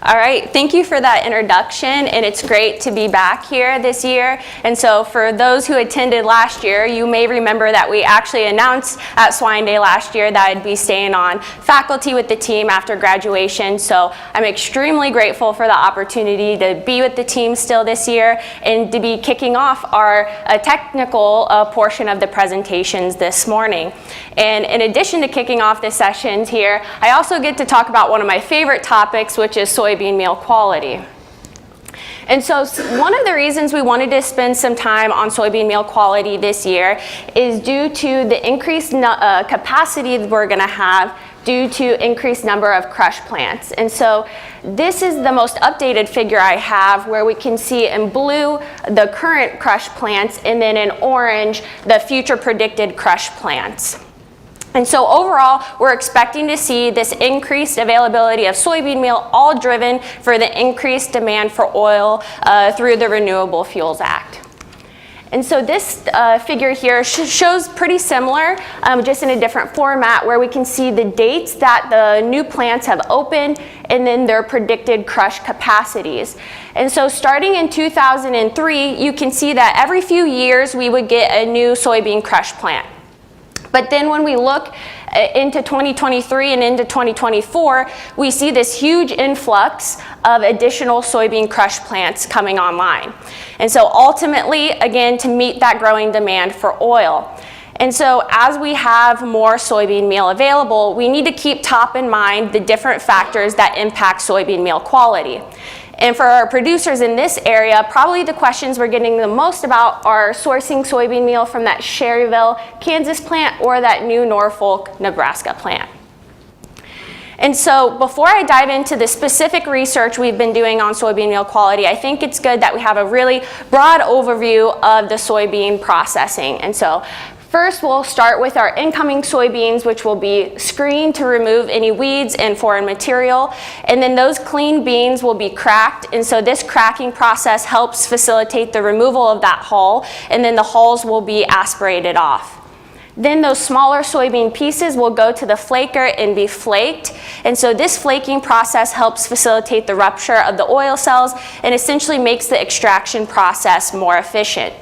All right, thank you for that introduction, and it's great to be back here this year. And so for those who attended last year, you may remember that we actually announced at Swine Day last year that I'd be staying on faculty with the team after graduation. So I'm extremely grateful for the opportunity to be with the team still this year and to be kicking off our technical portion of the presentations this morning. And in addition to kicking off the sessions here, I also get to talk about one of my favorite topics, which is soybean meal quality. And so one of the reasons we wanted to spend some time on soybean meal quality this year is due to the increased capacity that we're going to have due to increased number of crush plants. And so this is the most updated figure I have, where we can see in blue the current crush plants and then in orange the future predicted crush plants. And so overall, we're expecting to see this increased availability of soybean meal, all driven for the increased demand for oil through the Renewable Fuels Act. And so this figure here shows pretty similar, just in a different format, where we can see the dates that the new plants have opened and then their predicted crush capacities. And so starting in 2003, you can see that every few years we would get a new soybean crush plant. But then when we look into 2023 and into 2024, we see this huge influx of additional soybean crush plants coming online. And so ultimately, again, to meet that growing demand for oil. And so as we have more soybean meal available, we need to keep top in mind the different factors that impact soybean meal quality. And for our producers in this area, probably the questions we're getting the most about are sourcing soybean meal from that Sherryville, Kansas plant or that new Norfolk, Nebraska plant. And so before I dive into the specific research we've been doing on soybean meal quality, I think it's good that we have a really broad overview of the soybean processing. And so first, we'll start with our incoming soybeans, which will be screened to remove any weeds and foreign material. And then those clean beans will be cracked. And so this cracking process helps facilitate the removal of that hull. And then the hulls will be aspirated off. Then those smaller soybean pieces will go to the flaker and be flaked. And so this flaking process helps facilitate the rupture of the oil cells and essentially makes the extraction process more efficient.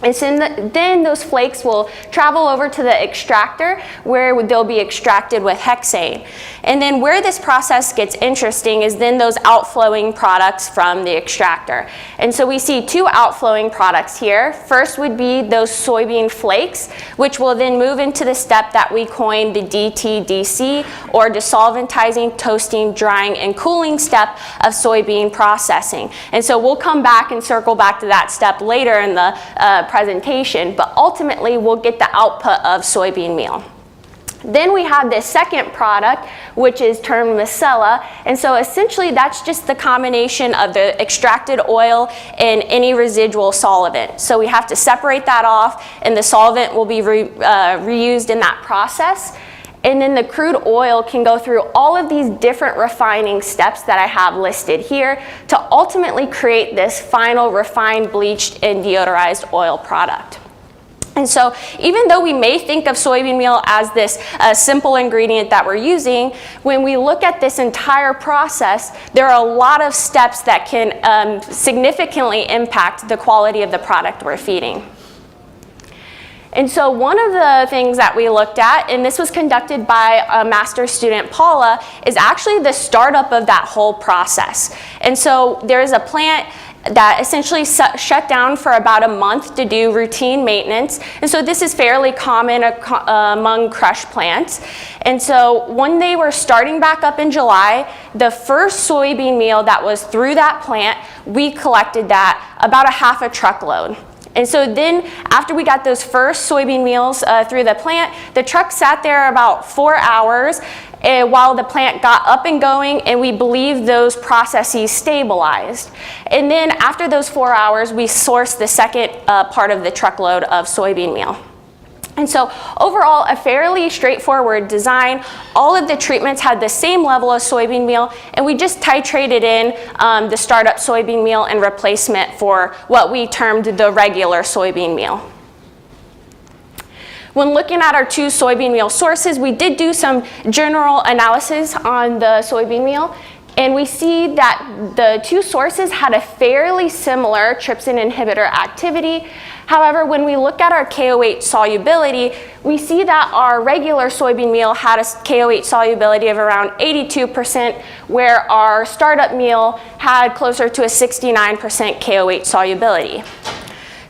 And so then those flakes will travel over to the extractor, where they'll be extracted with hexane. And then where this process gets interesting is then those outflowing products from the extractor. And so we see two outflowing products here. First would be those soybean flakes, which will then move into the step that we coined the DTDC, or desolventizing, toasting, drying, and cooling step of soybean processing. And so we'll come back and circle back to that step later in the presentation, but ultimately we'll get the output of soybean meal. Then we have this second product, which is termed micella, and so essentially that's just the combination of the extracted oil and any residual solvent. So we have to separate that off, and the solvent will be reused in that process. And then the crude oil can go through all of these different refining steps that I have listed here to ultimately create this final refined, bleached, and deodorized oil product. And so even though we may think of soybean meal as this simple ingredient that we're using, when we look at this entire process, there are a lot of steps that can significantly impact the quality of the product we're feeding. And so one of the things that we looked at, and this was conducted by a master's student, Paula, is actually the startup of that whole process. And so there's a plant that essentially shut down for about a month to do routine maintenance. And so this is fairly common among crush plants. And so when they were starting back up in July, the first soybean meal that was through that plant, we collected that about a half a truckload. And so then after we got those first soybean meals through the plant, the truck sat there about 4 hours while the plant got up and going, and we believe those processes stabilized. And then after those 4 hours, we sourced the second part of the truckload of soybean meal. And so overall, a fairly straightforward design. All of the treatments had the same level of soybean meal, and we just titrated in the startup soybean meal and replacement for what we termed the regular soybean meal. When looking at our two soybean meal sources, we did do some general analysis on the soybean meal. And we see that the two sources had a fairly similar trypsin inhibitor activity. However, when we look at our KOH solubility, we see that our regular soybean meal had a KOH solubility of around 82%, where our startup meal had closer to a 69% KOH solubility.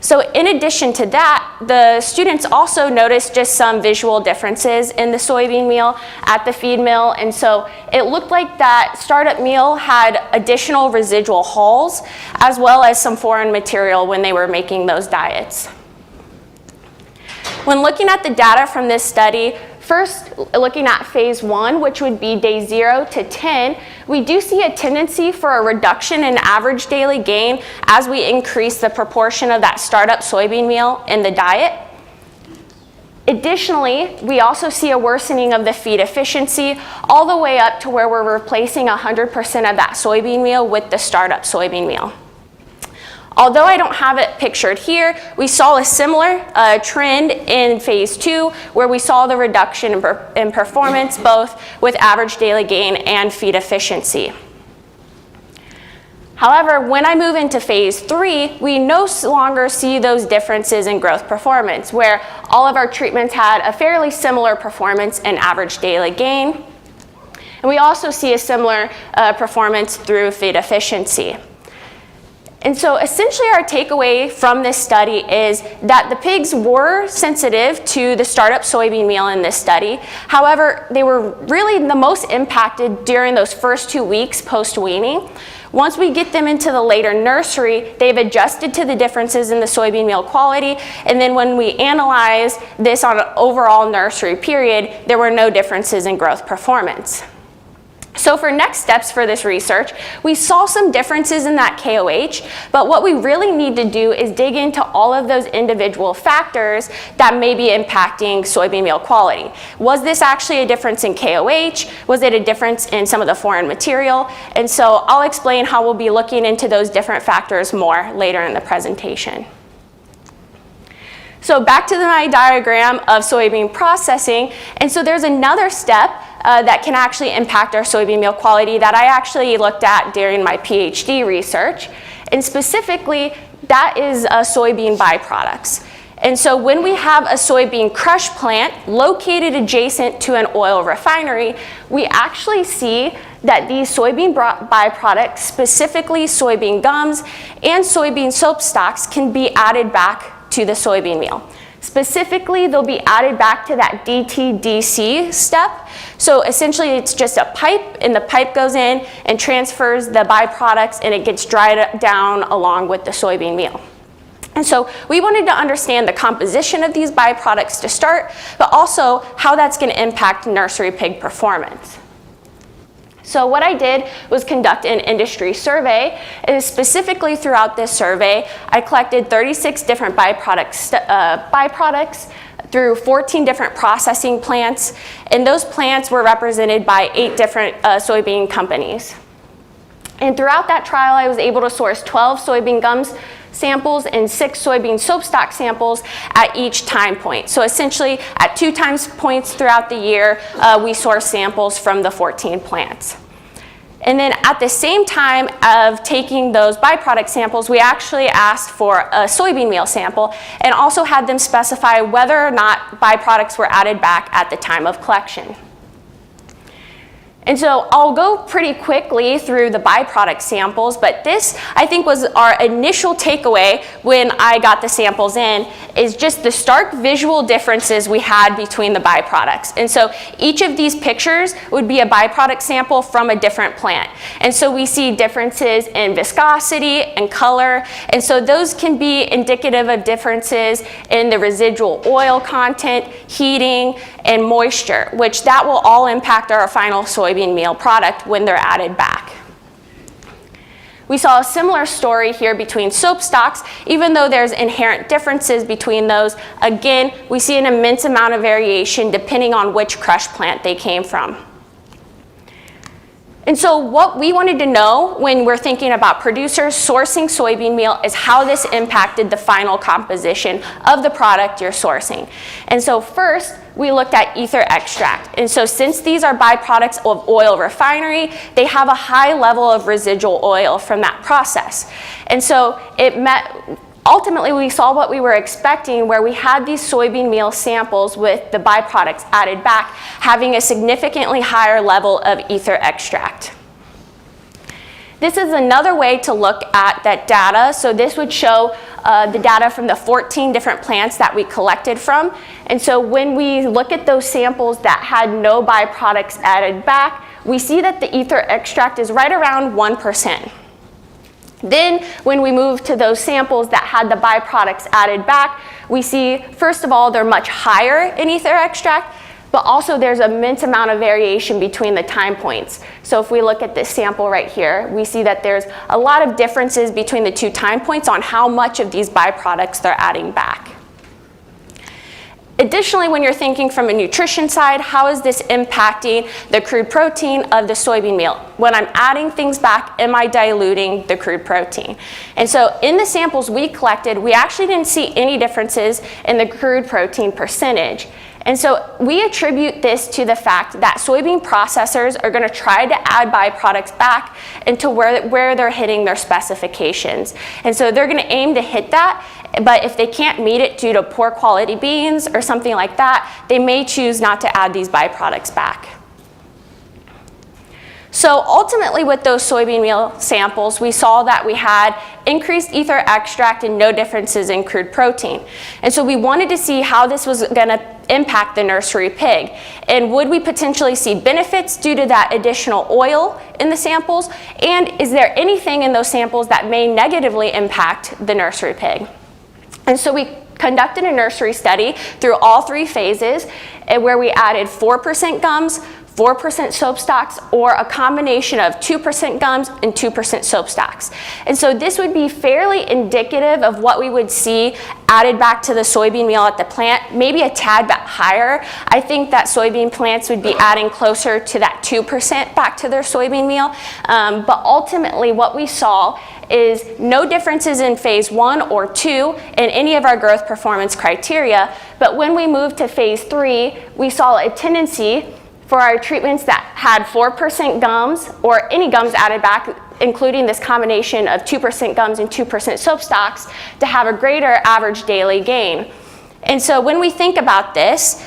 So in addition to that, the students also noticed just some visual differences in the soybean meal at the feed mill. And so it looked like that startup meal had additional residual hulls, as well as some foreign material when they were making those diets. When looking at the data from this study, first looking at phase 1, which would be day 0 to 10, we do see a tendency for a reduction in average daily gain as we increase the proportion of that startup soybean meal in the diet. Additionally, we also see a worsening of the feed efficiency all the way up to where we're replacing 100% of that soybean meal with the startup soybean meal. Although I don't have it pictured here, we saw a similar trend in phase 2, where we saw the reduction in performance, both with average daily gain and feed efficiency. However, when I move into phase 3, we no longer see those differences in growth performance, where all of our treatments had a fairly similar performance in average daily gain. And we also see a similar performance through feed efficiency. And so essentially our takeaway from this study is that the pigs were sensitive to the startup soybean meal in this study. However, they were really the most impacted during those first 2 weeks post-weaning. Once we get them into the later nursery, they've adjusted to the differences in the soybean meal quality, and then when we analyze this on an overall nursery period, there were no differences in growth performance. So for next steps for this research, we saw some differences in that KOH, but what we really need to do is dig into all of those individual factors that may be impacting soybean meal quality. Was this actually a difference in KOH? Was it a difference in some of the foreign material? And so I'll explain how we'll be looking into those different factors more later in the presentation. So back to my diagram of soybean processing, and so there's another step that can actually impact our soybean meal quality that I actually looked at during my PhD research, and specifically that is soybean byproducts. And so when we have a soybean crush plant located adjacent to an oil refinery, we actually see that these soybean byproducts, specifically soybean gums and soybean soap stocks, can be added back to the soybean meal. Specifically, they'll be added back to that DTDC step. So essentially, it's just a pipe, and the pipe goes in and transfers the byproducts, and it gets dried down along with the soybean meal. And so we wanted to understand the composition of these byproducts to start, but also how that's going to impact nursery pig performance. So what I did was conduct an industry survey, and specifically throughout this survey, I collected 36 different byproducts through 14 different processing plants, and those plants were represented by 8 different soybean companies. And throughout that trial, I was able to source 12 soybean gums samples and 6 soybean soap stock samples at each time point. So essentially, at 2 time points throughout the year, we source samples from the 14 plants. And then at the same time of taking those byproduct samples, we actually asked for a soybean meal sample and also had them specify whether or not byproducts were added back at the time of collection. And so I'll go pretty quickly through the byproduct samples, but this, I think, was our initial takeaway when I got the samples in, is just the stark visual differences we had between the byproducts. And so each of these pictures would be a byproduct sample from a different plant. And so we see differences in viscosity and color, and so those can be indicative of differences in the residual oil content, heating, and moisture, which that will all impact our final soybean meal product when they're added back. We saw a similar story here between soap stocks. Even though there's inherent differences between those, again, we see an immense amount of variation depending on which crush plant they came from. And so what we wanted to know when we're thinking about producers sourcing soybean meal is how this impacted the final composition of the product you're sourcing. And so first, we looked at ether extract. And so since these are byproducts of oil refinery, they have a high level of residual oil from that process. And so ultimately, we saw what we were expecting, where we had these soybean meal samples with the byproducts added back, having a significantly higher level of ether extract. This is another way to look at that data. So this would show the data from the 14 different plants that we collected from. And so when we look at those samples that had no byproducts added back, we see that the ether extract is right around 1%. Then, when we move to those samples that had the byproducts added back, we see, first of all, they're much higher in ether extract, but also there's an immense amount of variation between the time points. So if we look at this sample right here, we see that there's a lot of differences between the two time points on how much of these byproducts they're adding back. Additionally, when you're thinking from a nutrition side, how is this impacting the crude protein of the soybean meal? When I'm adding things back, am I diluting the crude protein? And so in the samples we collected, we actually didn't see any differences in the crude protein percentage. And so we attribute this to the fact that soybean processors are going to try to add byproducts back into where they're hitting their specifications. And so they're going to aim to hit that, but if they can't meet it due to poor quality beans or something like that, they may choose not to add these byproducts back. So ultimately with those soybean meal samples, we saw that we had increased ether extract and no differences in crude protein. And so we wanted to see how this was going to impact the nursery pig. And would we potentially see benefits due to that additional oil in the samples? And is there anything in those samples that may negatively impact the nursery pig? And so we conducted a nursery study through all three phases where we added 4% gums, 4% soap stocks, or a combination of 2% gums and 2% soap stocks. And so this would be fairly indicative of what we would see added back to the soybean meal at the plant, maybe a tad bit higher. I think that soybean plants would be adding closer to that 2% back to their soybean meal. But ultimately what we saw is no differences in phase 1 or 2 in any of our growth performance criteria. But when we moved to phase 3, we saw a tendency for our treatments that had 4% gums or any gums added back, including this combination of 2% gums and 2% soap stocks, to have a greater average daily gain. And so when we think about this,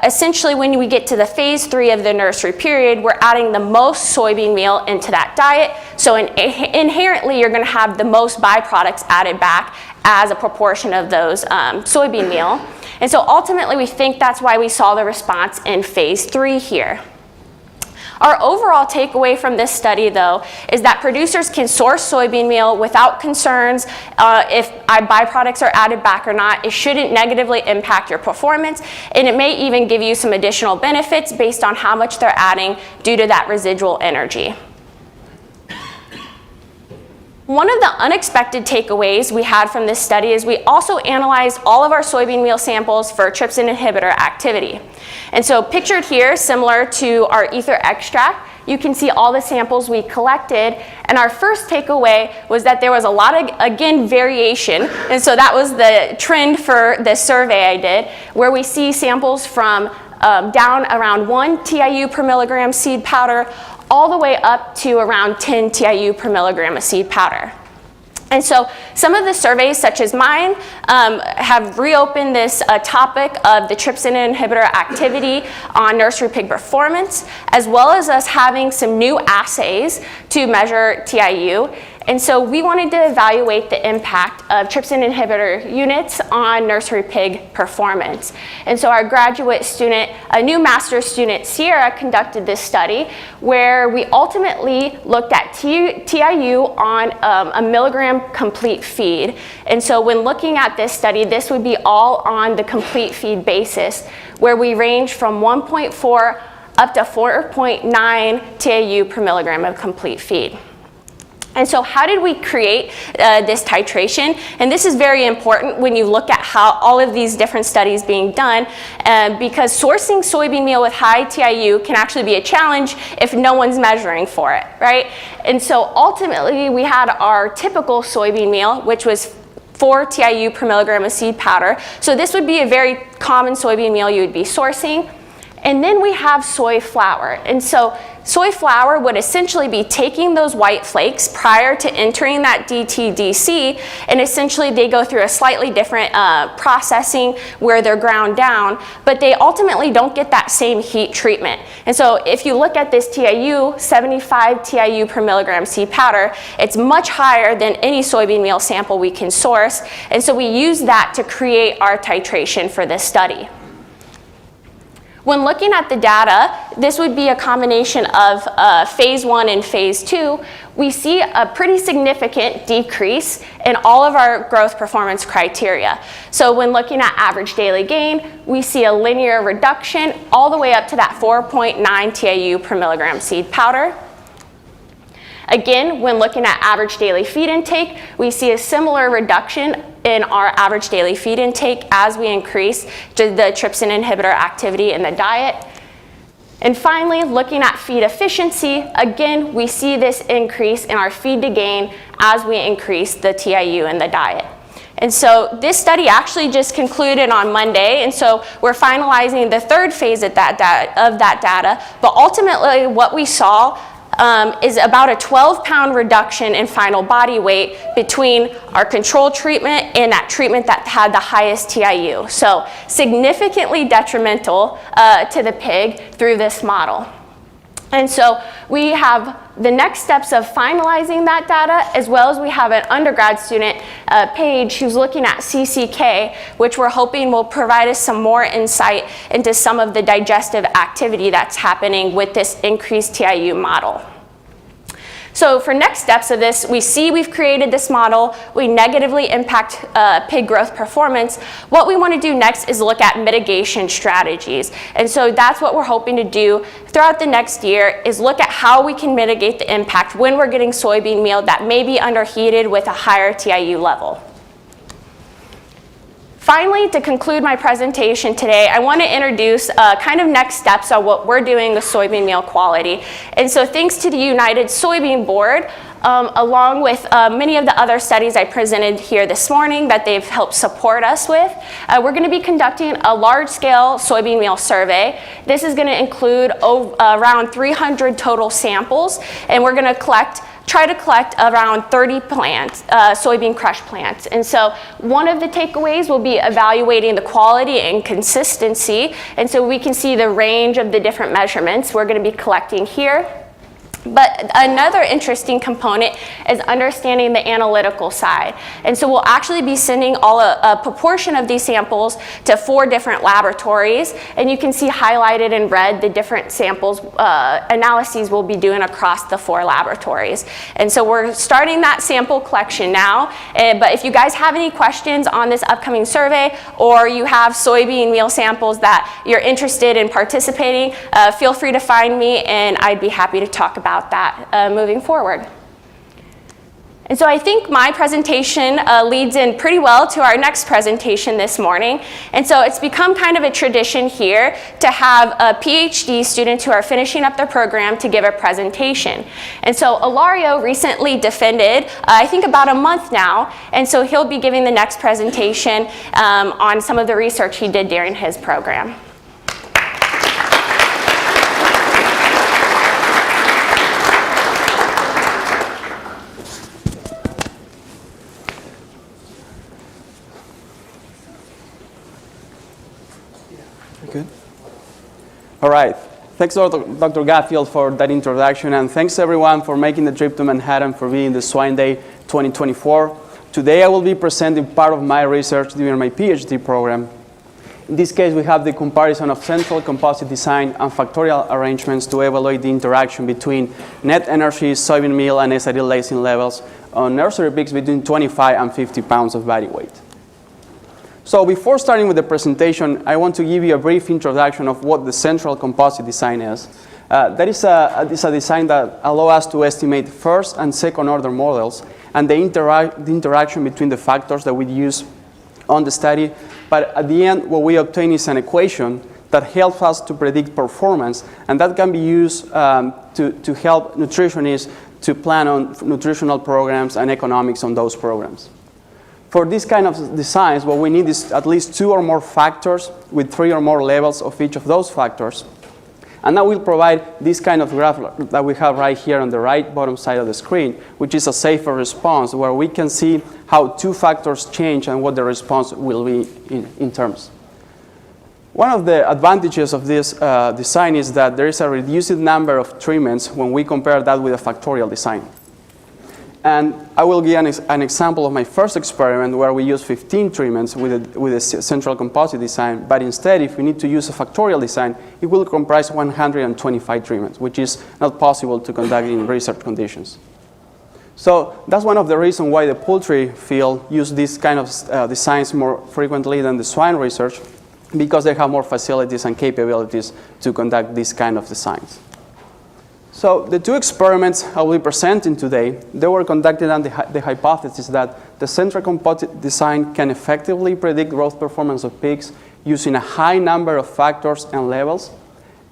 essentially when we get to the phase 3 of the nursery period, we're adding the most soybean meal into that diet. So inherently, you're going to have the most byproducts added back as a proportion of those soybean meal. And so ultimately, we think that's why we saw the response in phase 3 here. Our overall takeaway from this study, though, is that producers can source soybean meal without concerns if byproducts are added back or not. It shouldn't negatively impact your performance, and it may even give you some additional benefits based on how much they're adding due to that residual energy. One of the unexpected takeaways we had from this study is we also analyzed all of our soybean meal samples for trypsin inhibitor activity. And so pictured here, similar to our ether extract, you can see all the samples we collected. And our first takeaway was that there was a lot of, again, variation. And so that was the trend for this survey I did, where we see samples from down around 1 TIU per milligram seed powder all the way up to around 10 TIU per milligram of seed powder. And so some of the surveys, such as mine, have reopened this topic of the trypsin inhibitor activity on nursery pig performance, as well as us having some new assays to measure TIU. And so we wanted to evaluate the impact of trypsin inhibitor units on nursery pig performance. And so our graduate student, a new master's student, Sierra, conducted this study where we ultimately looked at TIU on a milligram complete feed. And so when looking at this study, this would be all on the complete feed basis, where we range from 1.4 up to 4.9 TIU per milligram of complete feed. And so how did we create this titration? And this is very important when you look at how all of these different studies being done, because sourcing soybean meal with high TIU can actually be a challenge if no one's measuring for it, right? And so ultimately we had our typical soybean meal, which was 4 TIU per milligram of seed powder. So this would be a very common soybean meal you would be sourcing. And then we have soy flour. And so soy flour would essentially be taking those white flakes prior to entering that DTDC, and essentially they go through a slightly different processing where they're ground down, but they ultimately don't get that same heat treatment. And so if you look at this TIU, 75 TIU per milligram seed powder, it's much higher than any soybean meal sample we can source. And so we use that to create our titration for this study. When looking at the data, this would be a combination of phase 1 and phase 2. We see a pretty significant decrease in all of our growth performance criteria. So when looking at average daily gain, we see a linear reduction all the way up to that 4.9 TIU per milligram seed powder. Again, when looking at average daily feed intake, we see a similar reduction in our average daily feed intake as we increase the trypsin inhibitor activity in the diet. And finally, looking at feed efficiency, again, we see this increase in our feed to gain as we increase the TIU in the diet. And so this study actually just concluded on Monday, and so we're finalizing the third phase of that data, but ultimately what we saw is about a 12-pound reduction in final body weight between our control treatment and that treatment that had the highest TIU. So significantly detrimental to the pig through this model. And so we have the next steps of finalizing that data, as well as we have an undergrad student, Paige, who's looking at CCK, which we're hoping will provide us some more insight into some of the digestive activity that's happening with this increased TIU model. So for next steps of this, we see we've created this model, we negatively impact pig growth performance. What we want to do next is look at mitigation strategies. And so that's what we're hoping to do throughout the next year, is look at how we can mitigate the impact when we're getting soybean meal that may be underheated with a higher TIU level. Finally, to conclude my presentation today, I want to introduce kind of next steps on what we're doing with soybean meal quality. And so thanks to the United Soybean Board, along with many of the other studies I presented here this morning that they've helped support us with, we're going to be conducting a large-scale soybean meal survey. This is going to include around 300 total samples, and we're going to try to collect around 30 plants, soybean crush plants. And so one of the takeaways will be evaluating the quality and consistency. And so we can see the range of the different measurements we're going to be collecting here. But another interesting component is understanding the analytical side. And so we'll actually be sending a proportion of these samples to 4 different laboratories. And you can see highlighted in red the different samples analyses we'll be doing across the 4 laboratories. And so we're starting that sample collection now. But if you guys have any questions on this upcoming survey, or you have soybean meal samples that you're interested in participating, feel free to find me, and I'd be happy to talk about that moving forward. And so I think my presentation leads in pretty well to our next presentation this morning. And so it's become kind of a tradition here to have PhD students who are finishing up their program to give a presentation. And so Hilario recently defended, I think about a month now, and so he'll be giving the next presentation on some of the research he did during his program. Good. All right. Thanks, Dr. Gaffield, for that introduction, and thanks everyone for making the trip to Manhattan for being the Swine Day 2024. Today I will be presenting part of my research during my PhD program. In this case, we have the comparison of central composite design and factorial arrangements to evaluate the interaction between net energy, soybean meal, and SID lysine levels on nursery pigs between 25 and 50 pounds of body weight. So before starting with the presentation, I want to give you a brief introduction of what the central composite design is. That is a design that allows us to estimate first and second order models and the interaction between the factors that we use on the study. But at the end, what we obtain is an equation that helps us to predict performance, and that can be used to help nutritionists to plan on nutritional programs and economics on those programs. For this kind of designs, what we need is at least 2 or more factors with 3 or more levels of each of those factors. And that will provide this kind of graph that we have right here on the right bottom side of the screen, which is a safer response, where we can see how 2 factors change and what the response will be in terms. One of the advantages of this design is that there is a reduced number of treatments when we compare that with a factorial design. And I will give an example of my first experiment where we use 15 treatments with a central composite design, but instead, if we need to use a factorial design, it will comprise 125 treatments, which is not possible to conduct in research conditions. So that's one of the reasons why the poultry field use these kind of designs more frequently than the swine research, because they have more facilities and capabilities to conduct these kind of designs. So the 2 experiments I will be presenting today, they were conducted on the hypothesis that the central composite design can effectively predict growth performance of pigs using a high number of factors and levels,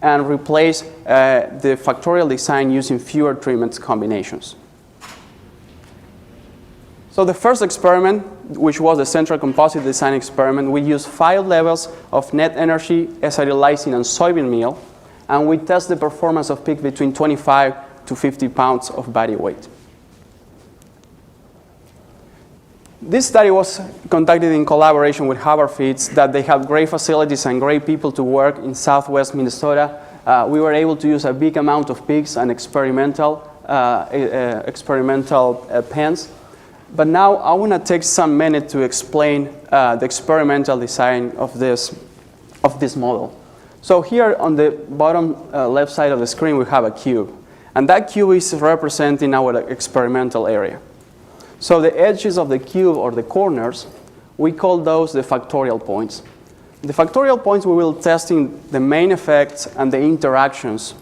and replace the factorial design using fewer treatment combinations. So the first experiment, which was the central composite design experiment, we used 5 levels of net energy, acetylysine, and soybean meal, and we test the performance of pig between 25 to 50 pounds of body weight. This study was conducted in collaboration with Harvard Feeds, that they have great facilities and great people to work in southwest Minnesota. We were able to use a big amount of pigs and experimental pens. But now I want to take some minutes to explain the experimental design of this model. So here on the bottom left side of the screen, we have a cube. And that cube is representing our experimental area. So the edges of the cube, or the corners, we call those the factorial points. The factorial points, we will testing the main effects and the interactions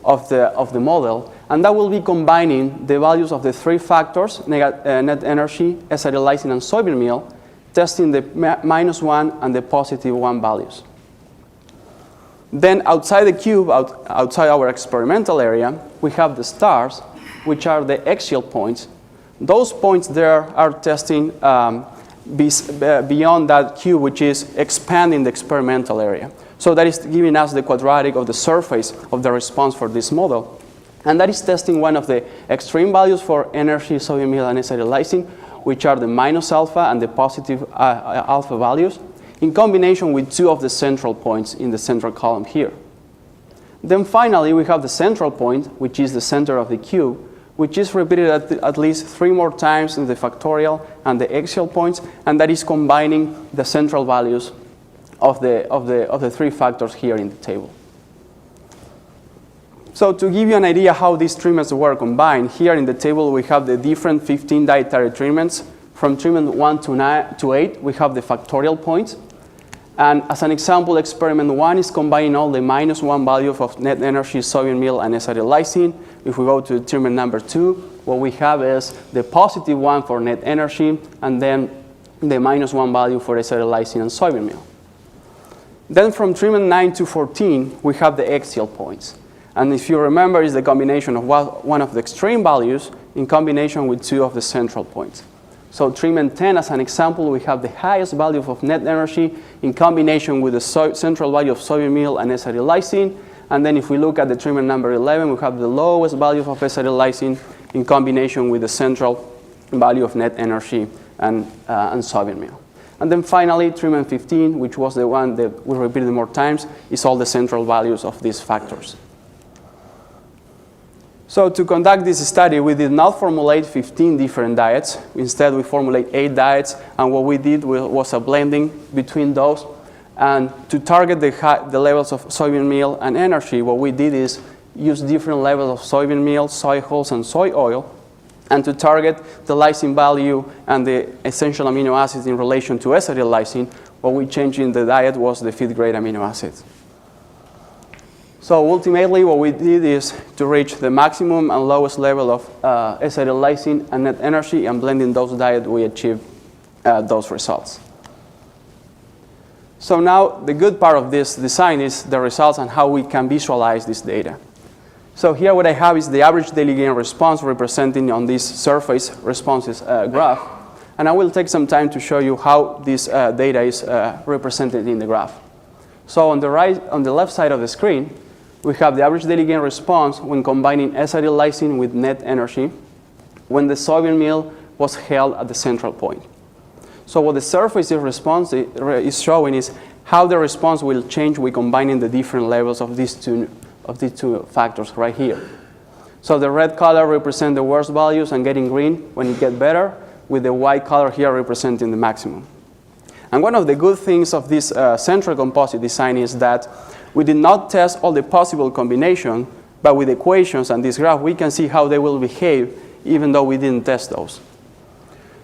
of the model. And that will be combining the values of the 3 factors, net energy, acetylysine, and soybean meal, testing the -1 and the +1 values. Then outside the cube, outside our experimental area, we have the stars, which are the axial points. Those points there are testing beyond that cube, which is expanding the experimental area. So that is giving us the quadratic of the surface of the response for this model. And that is testing one of the extreme values for energy, soybean meal, and acetylysine, which are the -alpha and the +alpha values, in combination with 2 of the central points in the central column here. Then finally, we have the central point, which is the center of the cube, which is repeated at least 3 more times in the factorial and the axial points, and that is combining the central values of the 3 factors here in the table. So to give you an idea how these treatments were combined, here in the table we have the different 15 dietary treatments. From treatment 1 to 8, we have the factorial points. And as an example, experiment 1 is combining all the -1 value of net energy, soybean meal, and acetylysine. If we go to treatment number 2, what we have is the +1 for net energy, and then the -1 value for acetylysine and soybean meal. Then from treatment 9 to 14, we have the axial points. And if you remember, it's the combination of one of the extreme values in combination with 2 of the central points. So treatment 10, as an example, we have the highest value of net energy in combination with the central value of soybean meal and acetylysine. And then if we look at the treatment number 11, we have the lowest value of acetylysine in combination with the central value of net energy and soybean meal. And then finally, treatment 15, which was the one that we repeated more times, is all the central values of these factors. So to conduct this study, we did not formulate 15 different diets. Instead, we formulated 8 diets, and what we did was a blending between those. And to target the levels of soybean meal and energy, what we did is use different levels of soybean meal, soy hulls, and soy oil. And to target the lysine value and the essential amino acids in relation to acetylysine, what we changed in the diet was the feed-grade amino acids. So ultimately, what we did is to reach the maximum and lowest level of acetyl lysine and net energy, and blending those diets, we achieved those results. So now the good part of this design is the results and how we can visualize this data. So here what I have is the average daily gain response representing on this surface responses graph. And I will take some time to show you how this data is represented in the graph. So on the left side of the screen, we have the average daily gain response when combining acetyl lysine with net energy when the soybean meal was held at the central point. So what the surface response is showing is how the response will change with combining the different levels of these two factors right here. So the red color represents the worst values and getting green when it gets better, with the white color here representing the maximum. And one of the good things of this central composite design is that we did not test all the possible combinations, but with equations and this graph, we can see how they will behave even though we didn't test those.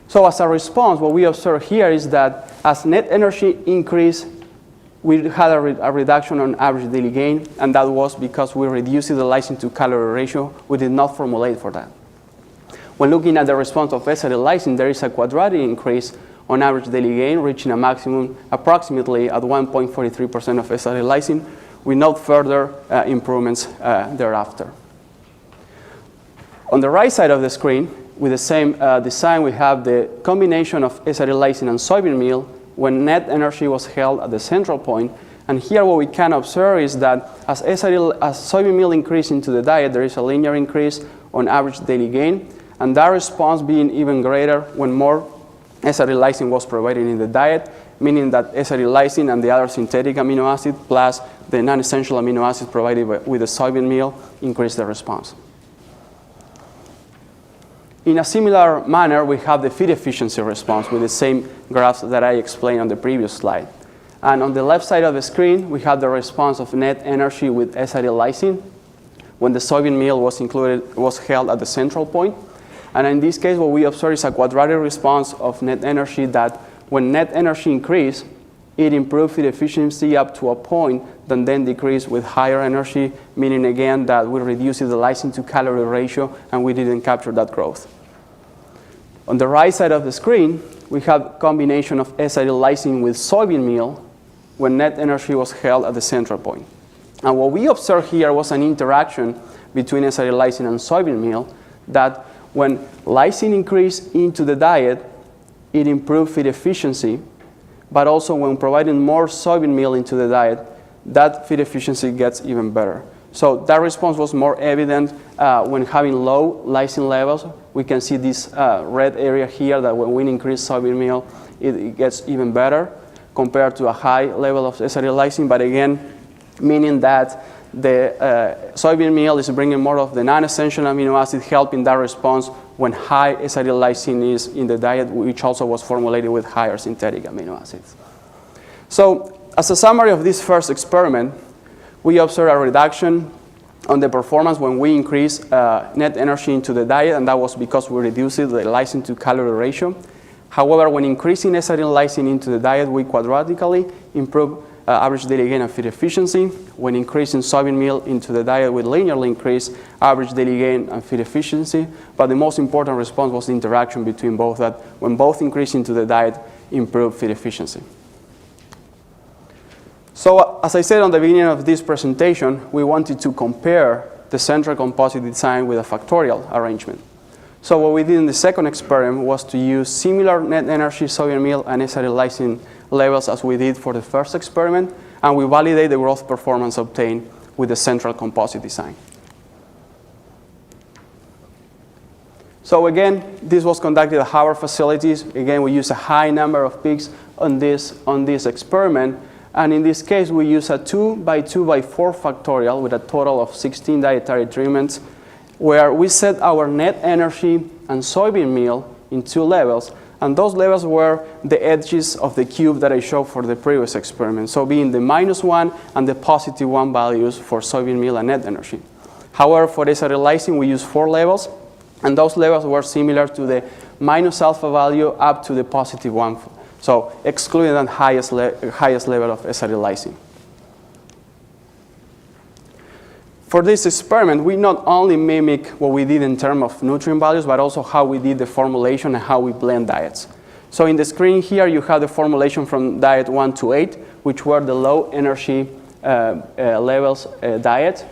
So as a response, what we observe here is that as net energy increased, we had a reduction on average daily gain, and that was because we reduced the lysine to calorie ratio. We did not formulate for that. When looking at the response of acetyl lysine, there is a quadratic increase on average daily gain, reaching a maximum approximately at 1.43% of acetyl lysine. We note further improvements thereafter. On the right side of the screen, with the same design, we have the combination of acetyl lysine and soybean meal when net energy was held at the central point. And here what we can observe is that as soybean meal increases into the diet, there is a linear increase on average daily gain, and that response being even greater when more acetyl lysine was provided in the diet, meaning that acetyl lysine and the other synthetic amino acid plus the non-essential amino acids provided with the soybean meal increase the response. In a similar manner, we have the feed efficiency response with the same graphs that I explained on the previous slide. And on the left side of the screen, we have the response of net energy with acetyl lysine when the soybean meal was held at the central point. And in this case, what we observe is a quadratic response of net energy that when net energy increased, it improved feed efficiency up to a point that then decreased with higher energy, meaning again that we reduced the lysine to calorie ratio and we didn't capture that growth. On the right side of the screen, we have a combination of acetyl lysine with soybean meal when net energy was held at the central point. And what we observed here was an interaction between acetyl lysine and soybean meal that when lysine increased into the diet, it improved feed efficiency, but also when providing more soybean meal into the diet, that feed efficiency gets even better. So that response was more evident when having low lysine levels. We can see this red area here that when we increase soybean meal, it gets even better compared to a high level of acetyl lysine, but again, meaning that the soybean meal is bringing more of the non-essential amino acid, helping that response when high acetyl lysine is in the diet, which also was formulated with higher synthetic amino acids. So as a summary of this first experiment, we observed a reduction on the performance when we increase net energy into the diet, and that was because we reduced the lysine to calorie ratio. However, when increasing acetyl lysine into the diet, we quadratically improve average daily gain and feed efficiency. When increasing soybean meal into the diet, we linearly increase average daily gain and feed efficiency. But the most important response was the interaction between both, that when both increase into the diet, improve feed efficiency. So as I said on the beginning of this presentation, we wanted to compare the central composite design with a factorial arrangement. So what we did in the second experiment was to use similar net energy soybean meal and acetyl lysine levels as we did for the first experiment, and we validate the growth performance obtained with the central composite design. So again, this was conducted at our facilities. Again, we use a high number of pigs on this experiment. And in this case, we use a 2x2x4 factorial with a total of 16 dietary treatments, where we set our net energy and soybean meal in two levels. And those levels were the edges of the cube that I showed for the previous experiment. So being the -1 and the +1 values for soybean meal and net energy. However, for acetyl lysine, we use 4 levels. And those levels were similar to the -alpha value up to the +1. So excluding the highest level of acetyl lysine. For this experiment, we not only mimic what we did in terms of nutrient values, but also how we did the formulation and how we blend diets. So in the screen here, you have the formulation from diet 1 to 8, which were the low energy levels diet.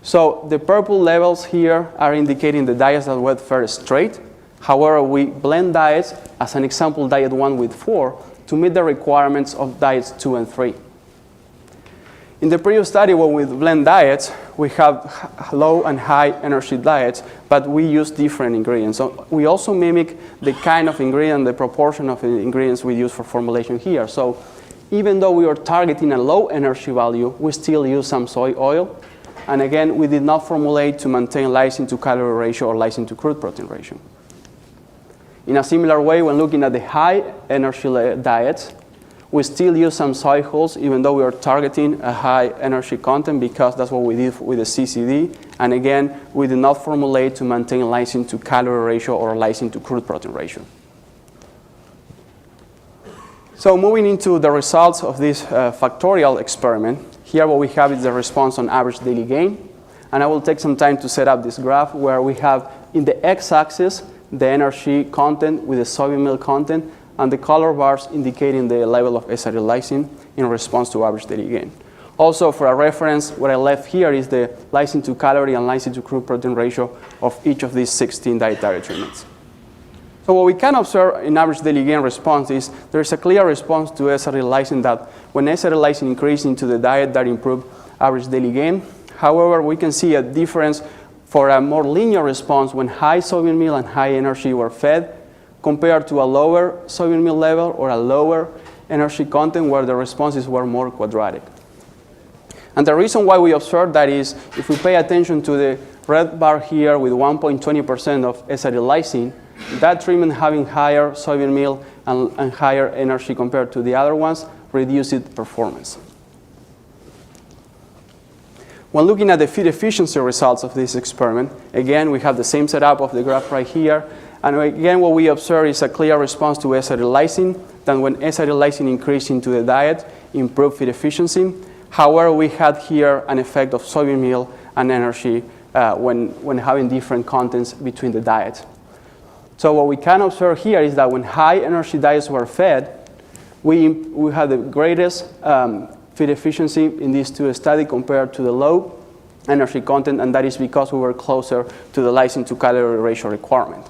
So the purple levels here are indicating the diets that were fed straight. However, we blend diets, as an example, diet 1 with 4, to meet the requirements of diets 2 and 3. In the previous study, when we blend diets, we have low and high energy diets, but we use different ingredients. So we also mimic the kind of ingredient, the proportion of the ingredients we use for formulation here. So even though we are targeting a low energy value, we still use some soy oil. And again, we did not formulate to maintain lysine to calorie ratio or lysine to crude protein ratio. In a similar way, when looking at the high energy diets, we still use some soy hulls, even though we are targeting a high energy content, because that's what we did with the CCD. And again, we did not formulate to maintain lysine to calorie ratio or lysine to crude protein ratio. So moving into the results of this factorial experiment, here what we have is the response on average daily gain. And I will take some time to set up this graph where we have in the x-axis the energy content with the soybean meal content, and the color bars indicating the level of S-lysine in response to average daily gain. Also, for a reference, what I left here is the lysine to calorie and lysine to crude protein ratio of each of these 16 dietary treatments. So what we can observe in average daily gain response is there is a clear response to S-lysine that when S-lysine increased into the diet, that improved average daily gain. However, we can see a difference for a more linear response when high soybean meal and high energy were fed, compared to a lower soybean meal level or a lower energy content where the responses were more quadratic. And the reason why we observed that is if we pay attention to the red bar here with 1.20% of S-lysine, that treatment having higher soybean meal and higher energy compared to the other ones reduced performance. When looking at the feed efficiency results of this experiment, again, we have the same setup of the graph right here. And again, what we observe is a clear response to S-lysine, that when S-lysine increased into the diet, improved feed efficiency. However, we had here an effect of soybean meal and energy when having different contents between the diets. So what we can observe here is that when high energy diets were fed, we had the greatest feed efficiency in these two studies compared to the low energy content, and that is because we were closer to the lysine to calorie ratio requirement.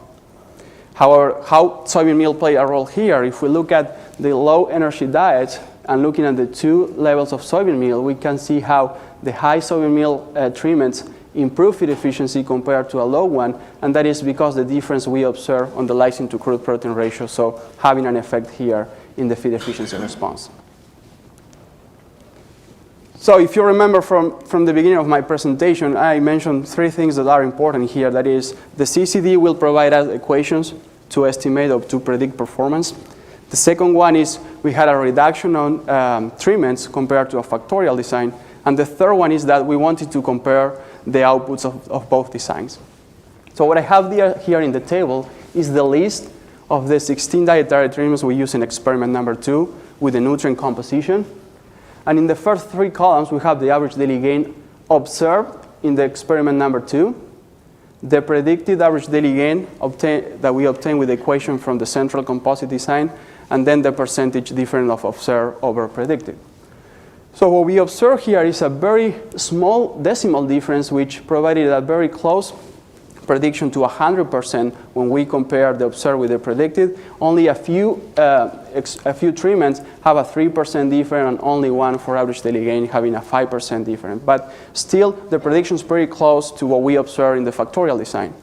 However, how soybean meal play a role here, if we look at the low energy diets and looking at the two levels of soybean meal, we can see how the high soybean meal treatments improve feed efficiency compared to a low one, and that is because the difference we observe on the lysine to crude protein ratio, so having an effect here in the feed efficiency response. So if you remember from the beginning of my presentation, I mentioned three things that are important here. That is, the CCD will provide us equations to estimate or to predict performance. The second one is we had a reduction on treatments compared to a factorial design. And the third one is that we wanted to compare the outputs of both designs. So what I have here in the table is the list of the 16 dietary treatments we use in experiment number 2 with the nutrient composition. And in the first three columns, we have the average daily gain observed in the experiment number 2, the predicted average daily gain that we obtained with the equation from the central composite design, and then the percentage difference of observed over predicted. So what we observe here is a very small decimal difference, which provided a very close prediction to 100% when we compare the observed with the predicted. Only a few treatments have a 3% difference, and only one for average daily gain having a 5% difference. But still, the prediction is pretty close to what we observe in the factorial design.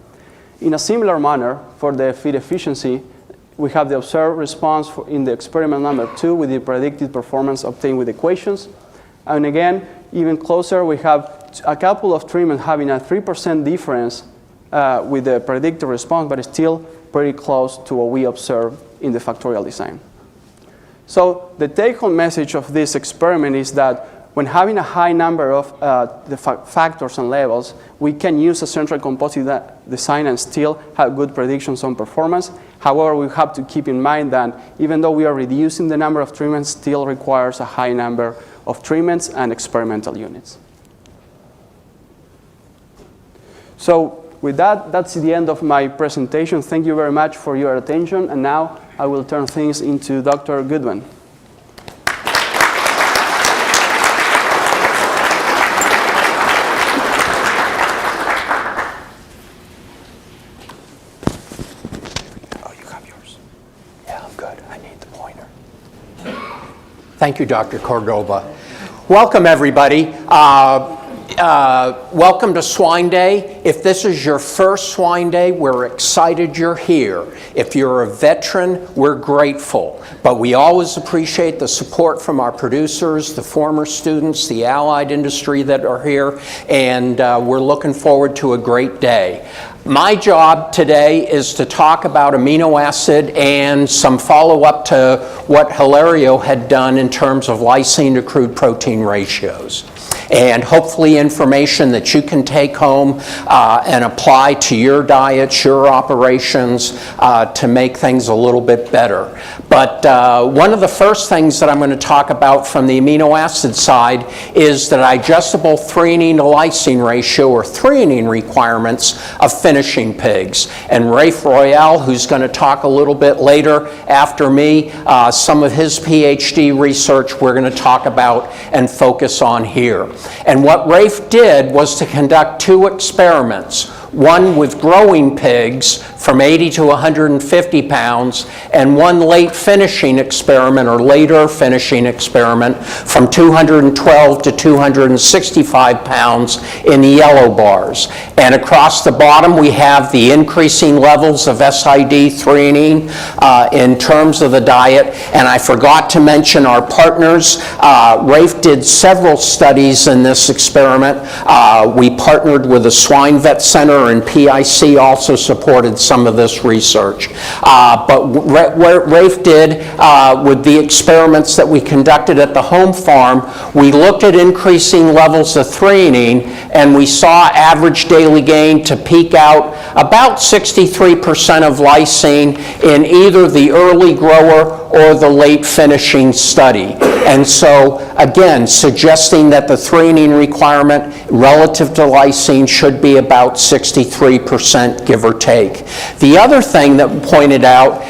In a similar manner, for the feed efficiency, we have the observed response in the experiment number 2 with the predicted performance obtained with equations. And again, even closer, we have a couple of treatments having a 3% difference with the predicted response, but it's still pretty close to what we observed in the factorial design. So the take-home message of this experiment is that when having a high number of the factors and levels, we can use a central composite design and still have good predictions on performance. However, we have to keep in mind that even though we are reducing the number of treatments, still requires a high number of treatments and experimental units. So with that, that's the end of my presentation. Thank you very much for your attention. And now I will turn things into Dr. Goodband. Thank you, Dr. Cordoba. Welcome, everybody. Welcome to Swine Day. If this is your first Swine Day, we're excited you're here. If you're a veteran, we're grateful. But we always appreciate the support from our producers, the former students, the allied industry that are here, and we're looking forward to a great day. My job today is to talk about amino acid and some follow-up to what Hilario had done in terms of lysine to crude protein ratios. And hopefully information that you can take home and apply to your diets, your operations, to make things a little bit better. But one of the first things that I'm going to talk about from the amino acid side is the digestible threonine to lysine ratio, or threonine requirements of finishing pigs. And Rafe Royall, who's going to talk a little bit later after me, some of his PhD research we're going to talk about and focus on here. And what Rafe did was to conduct two experiments, one with growing pigs from 80 to 150 pounds, and one late finishing experiment, or later finishing experiment, from 212 to 265 pounds in the yellow bars. And across the bottom we have the increasing levels of SID threonine in terms of the diet. And I forgot to mention our partners. Rafe did several studies in this experiment. We partnered with the Swine Vet Center, and PIC also supported some of this research. But what Rafe did with the experiments that we conducted at the home farm, we looked at increasing levels of threonine, and we saw average daily gain to peak out about 63% of lysine in either the early grower or the late finishing study. And so, again, suggesting that the threonine requirement relative to lysine should be about 63%, give or take. The other thing that we pointed out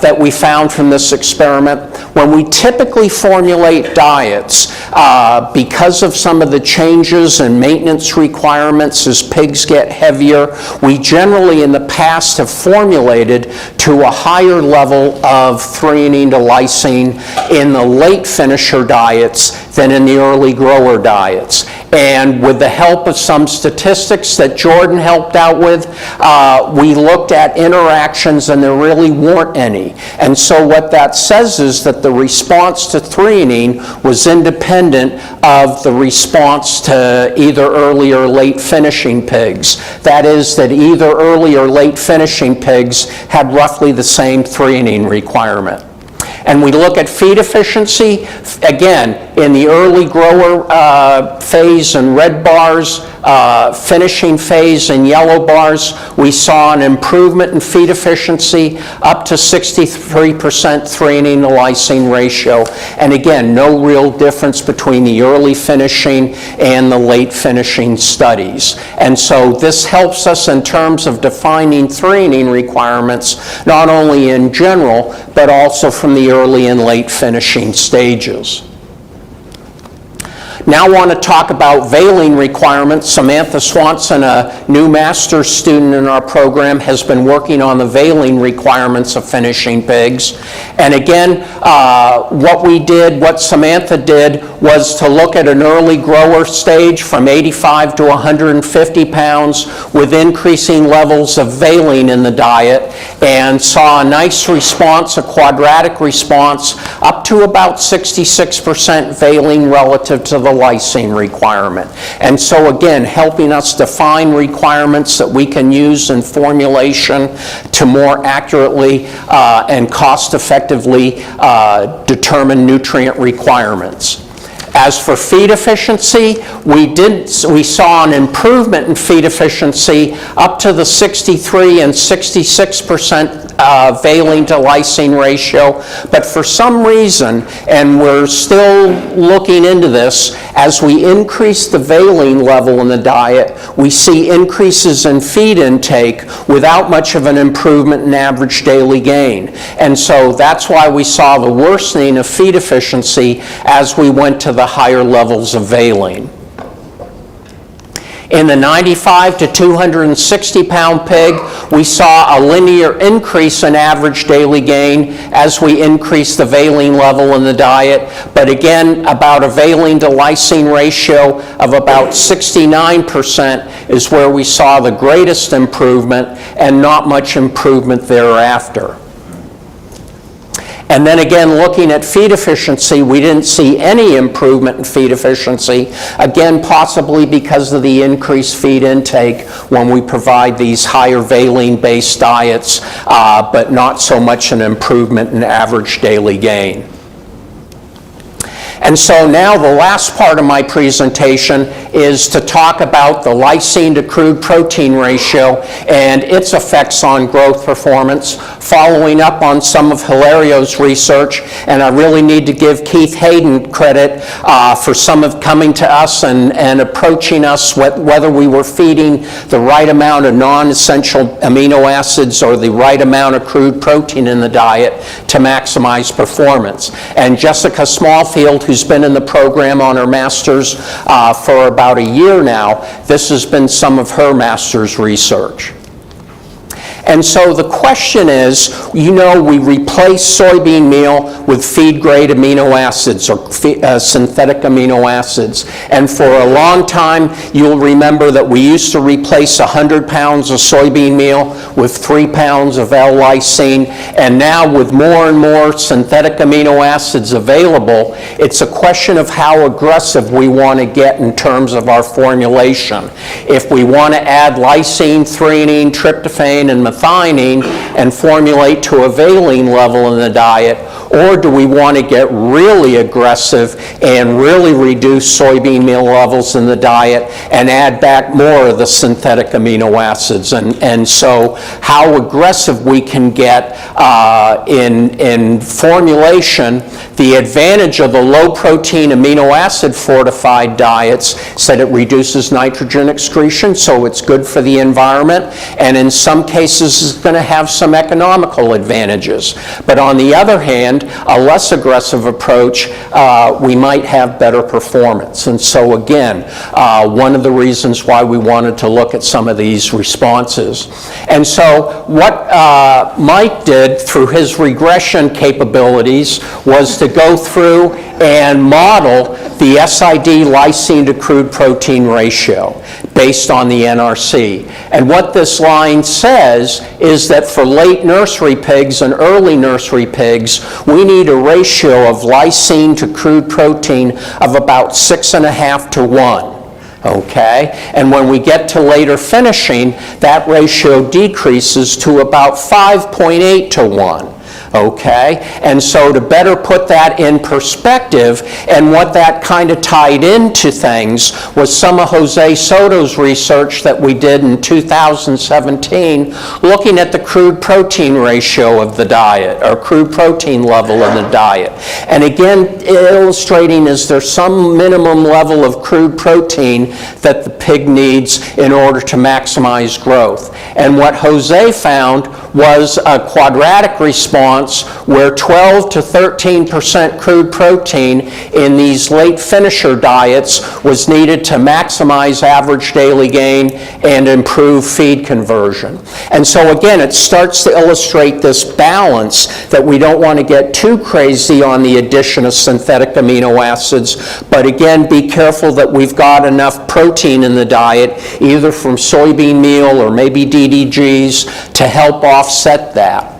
that we found from this experiment, when we typically formulate diets, because of some of the changes in maintenance requirements as pigs get heavier, we generally in the past have formulated to a higher level of threonine to lysine in the late finisher diets than in the early grower diets. And with the help of some statistics that Jordan helped out with, we looked at interactions, and there really weren't any. And so what that says is that the response to threonine was independent of the response to either early or late finishing pigs. That is, that either early or late finishing pigs had roughly the same threonine requirement. And we look at feed efficiency, again, in the early grower phase in red bars, finishing phase in yellow bars, we saw an improvement in feed efficiency up to 63% threonine to lysine ratio. And again, no real difference between the early finishing and the late finishing studies. And so this helps us in terms of defining threonine requirements, not only in general, but also from the early and late finishing stages. Now I want to talk about valine requirements. Samantha Swanson, a new master's student in our program, has been working on the valine requirements of finishing pigs. And again, what Samantha did was to look at an early grower stage from 85 to 150 pounds with increasing levels of valine in the diet, and saw a nice response, a quadratic response, up to about 66% valine relative to the lysine requirement. And so again, helping us define requirements that we can use in formulation to more accurately and cost effectively determine nutrient requirements. As for feed efficiency, we saw an improvement in feed efficiency up to the 63 and 66% valine to lysine ratio, but for some reason, and we're still looking into this, As we increase the valine level in the diet, we see increases in feed intake without much of an improvement in average daily gain. And so that's why we saw the worsening of feed efficiency as we went to the higher levels of valine. In the 95 to 260 pound pig, we saw a linear increase in average daily gain as we increased the valine level in the diet, but again, about a valine to lysine ratio of about 69% is where we saw the greatest improvement, and not much improvement thereafter. And then again, looking at feed efficiency, we didn't see any improvement in feed efficiency, again, possibly because of the increased feed intake when we provide these higher valine-based diets, but not so much an improvement in average daily gain. And so now the last part of my presentation is to talk about the lysine to crude protein ratio and its effects on growth performance, following up on some of Hilario's research. And I really need to give Keith Hayden credit for some of coming to us and approaching us whether we were feeding the right amount of non-essential amino acids or the right amount of crude protein in the diet to maximize performance. And Jessica Smallfield, who's been in the program on her master's for about a year now, this has been some of her master's research. And so the question is, we replace soybean meal with feed-grade amino acids or synthetic amino acids. And for a long time, you'll remember that we used to replace 100 pounds of soybean meal with 3 pounds of L-lysine. And now with more and more synthetic amino acids available, it's a question of how aggressive we want to get in terms of our formulation. If we want to add lysine, threonine, tryptophan, and methionine and formulate to a valine level in the diet, or do we want to get really aggressive and really reduce soybean meal levels in the diet and add back more of the synthetic amino acids? And so how aggressive we can get in formulation. The advantage of the low protein amino acid fortified diets is that it reduces nitrogen excretion, so it's good for the environment, and in some cases is going to have some economical advantages. But on the other hand, a less aggressive approach, we might have better performance. And so again, one of the reasons why we wanted to look at some of these responses. And so what Mike did through his regression capabilities was to go through and model the SID lysine to crude protein ratio based on the NRC. And what this line says is that for late nursery pigs and early nursery pigs, we need a ratio of lysine to crude protein of about 6.5 to 1. Okay? And when we get to later finishing, that ratio decreases to about 5.8 to 1. Okay? And so to better put that in perspective, and what that kind of tied into things was some of Jose Soto's research that we did in 2017, looking at the crude protein ratio of the diet, or crude protein level in the diet. And again, illustrating is there some minimum level of crude protein that the pig needs in order to maximize growth. And what Jose found was a quadratic response where 12 to 13% crude protein in these late finisher diets was needed to maximize average daily gain and improve feed conversion. And so again, it starts to illustrate this balance that we don't want to get too crazy on the addition of synthetic amino acids, but again, be careful that we've got enough protein in the diet, either from soybean meal or maybe DDGs, to help offset that.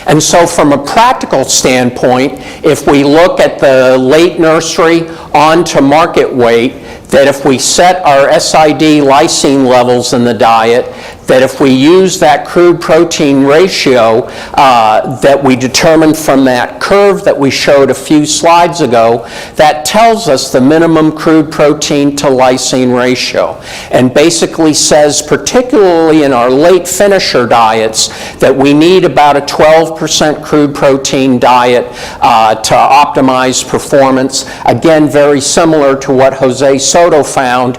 And so from a practical standpoint, if we look at the late nursery on to market weight, that if we set our SID lysine levels in the diet, that if we use that crude protein ratio that we determined from that curve that we showed a few slides ago, that tells us the minimum crude protein to lysine ratio, and basically says, particularly in our late finisher diets, that we need about a 12% crude protein diet to optimize performance. Again, very similar to what Jose Soto found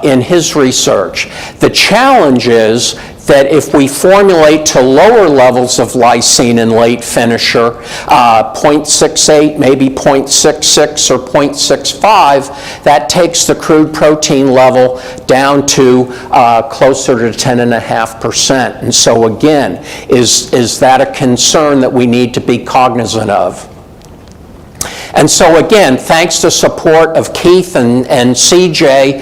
in his research. The challenge is that if we formulate to lower levels of lysine in late finisher, 0.68, maybe 0.66 or 0.65, that takes the crude protein level down to closer to 10.5%. And so again, is that a concern that we need to be cognizant of? And so again, thanks to support of Keith and CJ,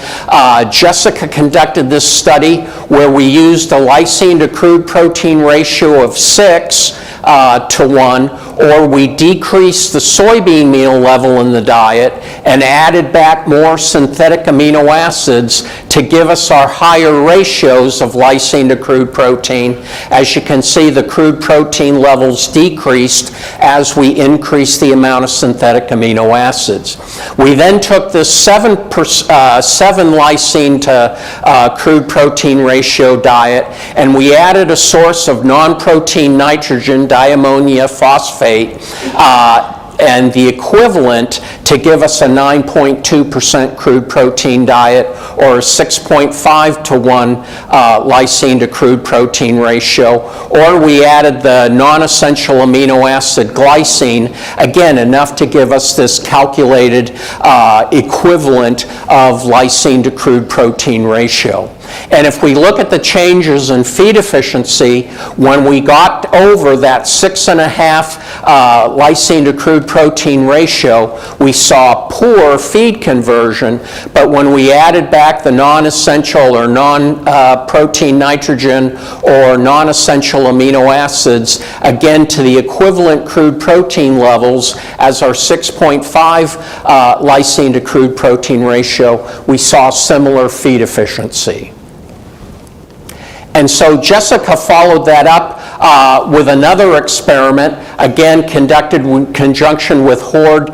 Jessica conducted this study where we used a lysine to crude protein ratio of 6 to 1, or we decreased the soybean meal level in the diet and added back more synthetic amino acids to give us our higher ratios of lysine to crude protein. As you can see, the crude protein levels decreased as we increased the amount of synthetic amino acids. We then took this 7 lysine to crude protein ratio diet, and we added a source of non-protein nitrogen, diammonia phosphate, and the equivalent to give us a 9.2% crude protein diet, or a 6.5 to 1 lysine to crude protein ratio, or we added the non-essential amino acid glycine, again enough to give us this calculated equivalent of lysine to crude protein ratio. And if we look at the changes in feed efficiency, when we got over that 6.5 lysine to crude protein ratio, we saw poor feed conversion, but when we added back the non-essential or non-protein nitrogen or non-essential amino acids, again to the equivalent crude protein levels as our 6.5 lysine to crude protein ratio, we saw similar feed efficiency. And so Jessica followed that up with another experiment, again conducted in conjunction with Horde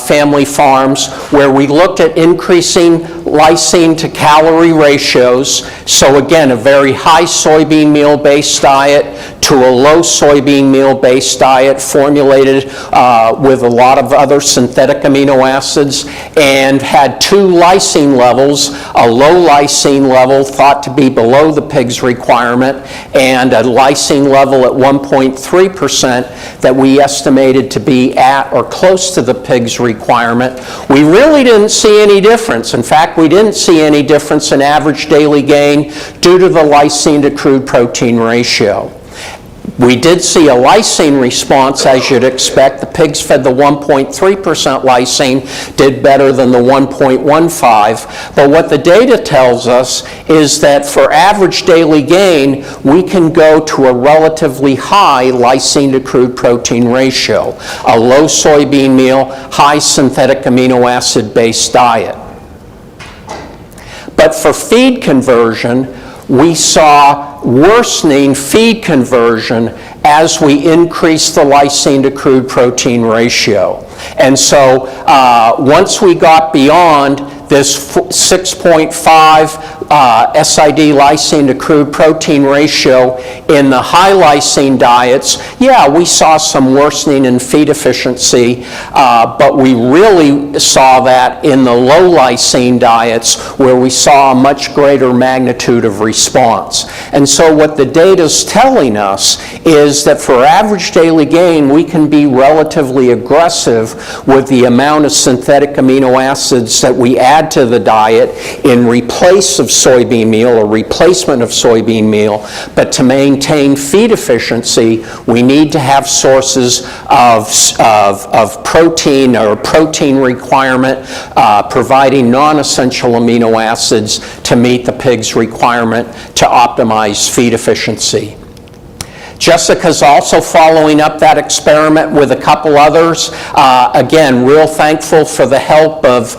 Family Farms, where we looked at increasing lysine to calorie ratios. So again, a very high soybean meal based diet to a low soybean meal based diet formulated with a lot of other synthetic amino acids, and had 2 lysine levels, a low lysine level thought to be below the pig's requirement, and a lysine level at 1.3% that we estimated to be at or close to the pig's requirement. We really didn't see any difference. In fact, we didn't see any difference in average daily gain due to the lysine to crude protein ratio. We did see a lysine response, as you'd expect. The pigs fed the 1.3% lysine did better than the 1.15. But what the data tells us is that for average daily gain, we can go to a relatively high lysine to crude protein ratio, a low soybean meal, high synthetic amino acid based diet. But for feed conversion, we saw worsening feed conversion as we increased the lysine to crude protein ratio. And so once we got beyond this 6.5 SID lysine to crude protein ratio in the high lysine diets, yeah, we saw some worsening in feed efficiency, but we really saw that in the low lysine diets where we saw a much greater magnitude of response. And so what the data is telling us is that for average daily gain, we can be relatively aggressive with the amount of synthetic amino acids that we add to the diet in replace of soybean meal or replacement of soybean meal, but to maintain feed efficiency, we need to have sources of protein or protein requirement, providing non-essential amino acids to meet the pig's requirement to optimize feed efficiency. Jessica's also following up that experiment with a couple others. Again, real thankful for the help of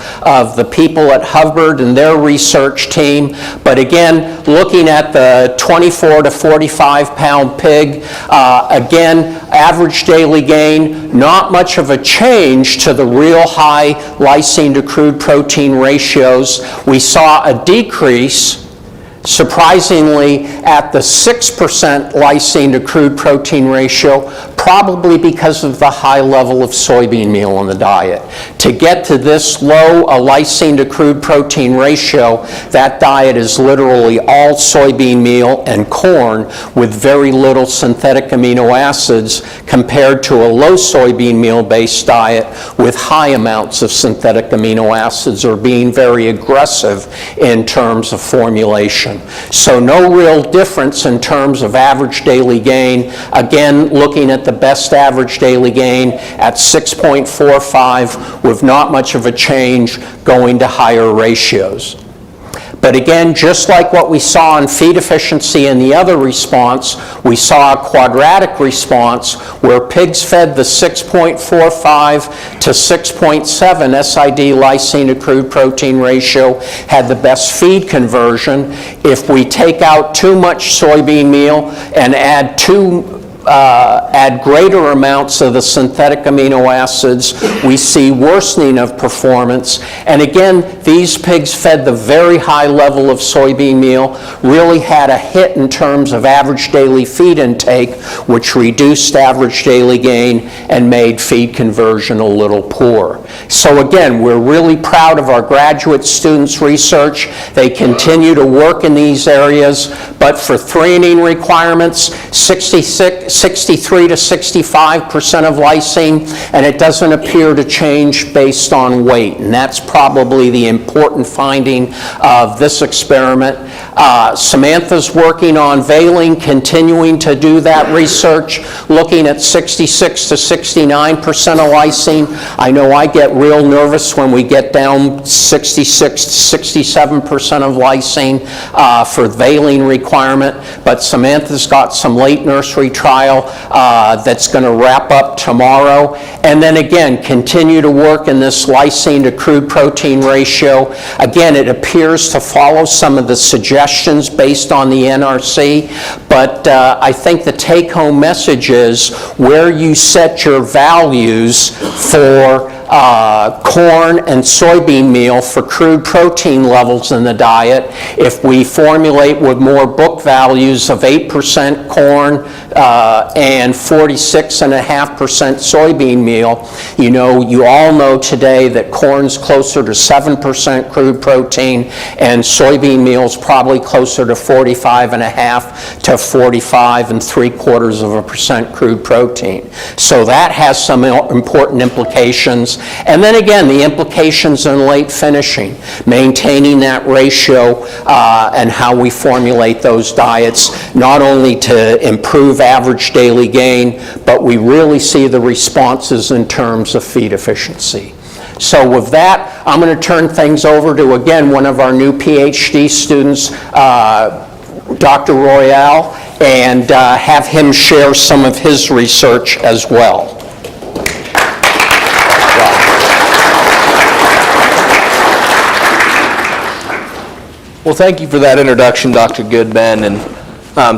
the people at Hubbard and their research team. But again, looking at the 24 to 45 pound pig, again, average daily gain, not much of a change to the real high lysine to crude protein ratios. We saw a decrease, surprisingly, at the 6% lysine to crude protein ratio, probably because of the high level of soybean meal in the diet. To get to this low a lysine to crude protein ratio, that diet is literally all soybean meal and corn with very little synthetic amino acids, compared to a low soybean meal based diet with high amounts of synthetic amino acids, or being very aggressive in terms of formulation. So no real difference in terms of average daily gain. Again, looking at the best average daily gain at 6.45 with not much of a change going to higher ratios. But again, just like what we saw in feed efficiency in the other response, we saw a quadratic response where pigs fed the 6.45 to 6.7 SID lysine to crude protein ratio had the best feed conversion. If we take out too much soybean meal and add greater amounts of the synthetic amino acids, we see worsening of performance. And again, these pigs fed the very high level of soybean meal, really had a hit in terms of average daily feed intake, which reduced average daily gain and made feed conversion a little poor. So again, we're really proud of our graduate students' research. They continue to work in these areas, but for threonine requirements, 63 to 65% of lysine, and it doesn't appear to change based on weight. And that's probably the important finding of this experiment. Samantha's working on valine, continuing to do that research, looking at 66 to 69% of lysine. I know I get real nervous when we get down 66 to 67% of lysine for valine requirement, but Samantha's got some late nursery trial that's going to wrap up tomorrow. And then again, continue to work in this lysine to crude protein ratio. Again, it appears to follow some of the suggestions based on the NRC, but I think the take-home message is where you set your values for corn and soybean meal for crude protein levels in the diet. If we formulate with more book values of 8% corn and 46.5% soybean meal, you all know today that corn's closer to 7% crude protein and soybean meal is probably closer to 45.5 to 45.75% crude protein. So that has some important implications. And then again, the implications in late finishing, maintaining that ratio and how we formulate those diets, not only to improve average daily gain, but we really see the responses in terms of feed efficiency. So with that, I'm going to turn things over to, again, one of our new PhD students, Dr. Royall, and have him share some of his research as well. Well, thank you for that introduction, Dr. Goodband. And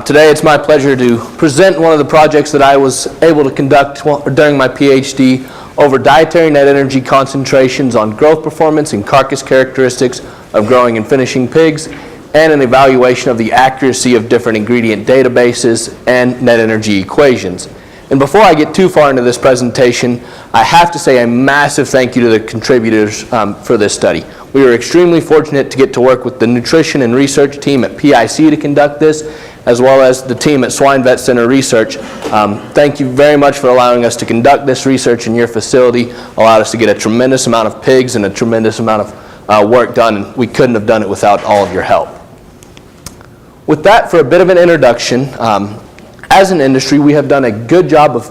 today it's my pleasure to present one of the projects that I was able to conduct during my PhD over dietary net energy concentrations on growth performance and carcass characteristics of growing and finishing pigs, and an evaluation of the accuracy of different ingredient databases and net energy equations. And before I get too far into this presentation, I have to say a massive thank you to the contributors for this study. We were extremely fortunate to get to work with the nutrition and research team at PIC to conduct this, as well as the team at Swine Vet Center Research. Thank you very much for allowing us to conduct this research in your facility, allowed us to get a tremendous amount of pigs and a tremendous amount of work done, and we couldn't have done it without all of your help. With that, for a bit of an introduction, as an industry, we have done a good job of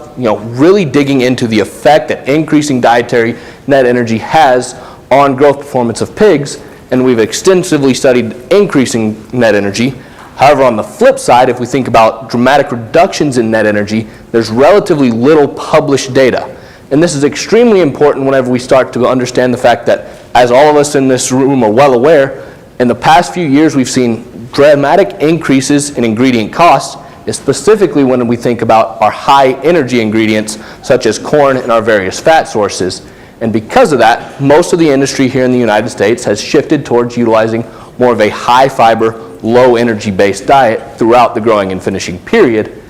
really digging into the effect that increasing dietary net energy has on growth performance of pigs, and we've extensively studied increasing net energy. However, on the flip side, if we think about dramatic reductions in net energy, there's relatively little published data. And this is extremely important whenever we start to understand the fact that, as all of us in this room are well aware, in the past few years we've seen dramatic increases in ingredient costs, specifically when we think about our high energy ingredients such as corn and our various fat sources. And because of that, most of the industry here in the United States has shifted towards utilizing more of a high fiber, low energy based diet throughout the growing and finishing period.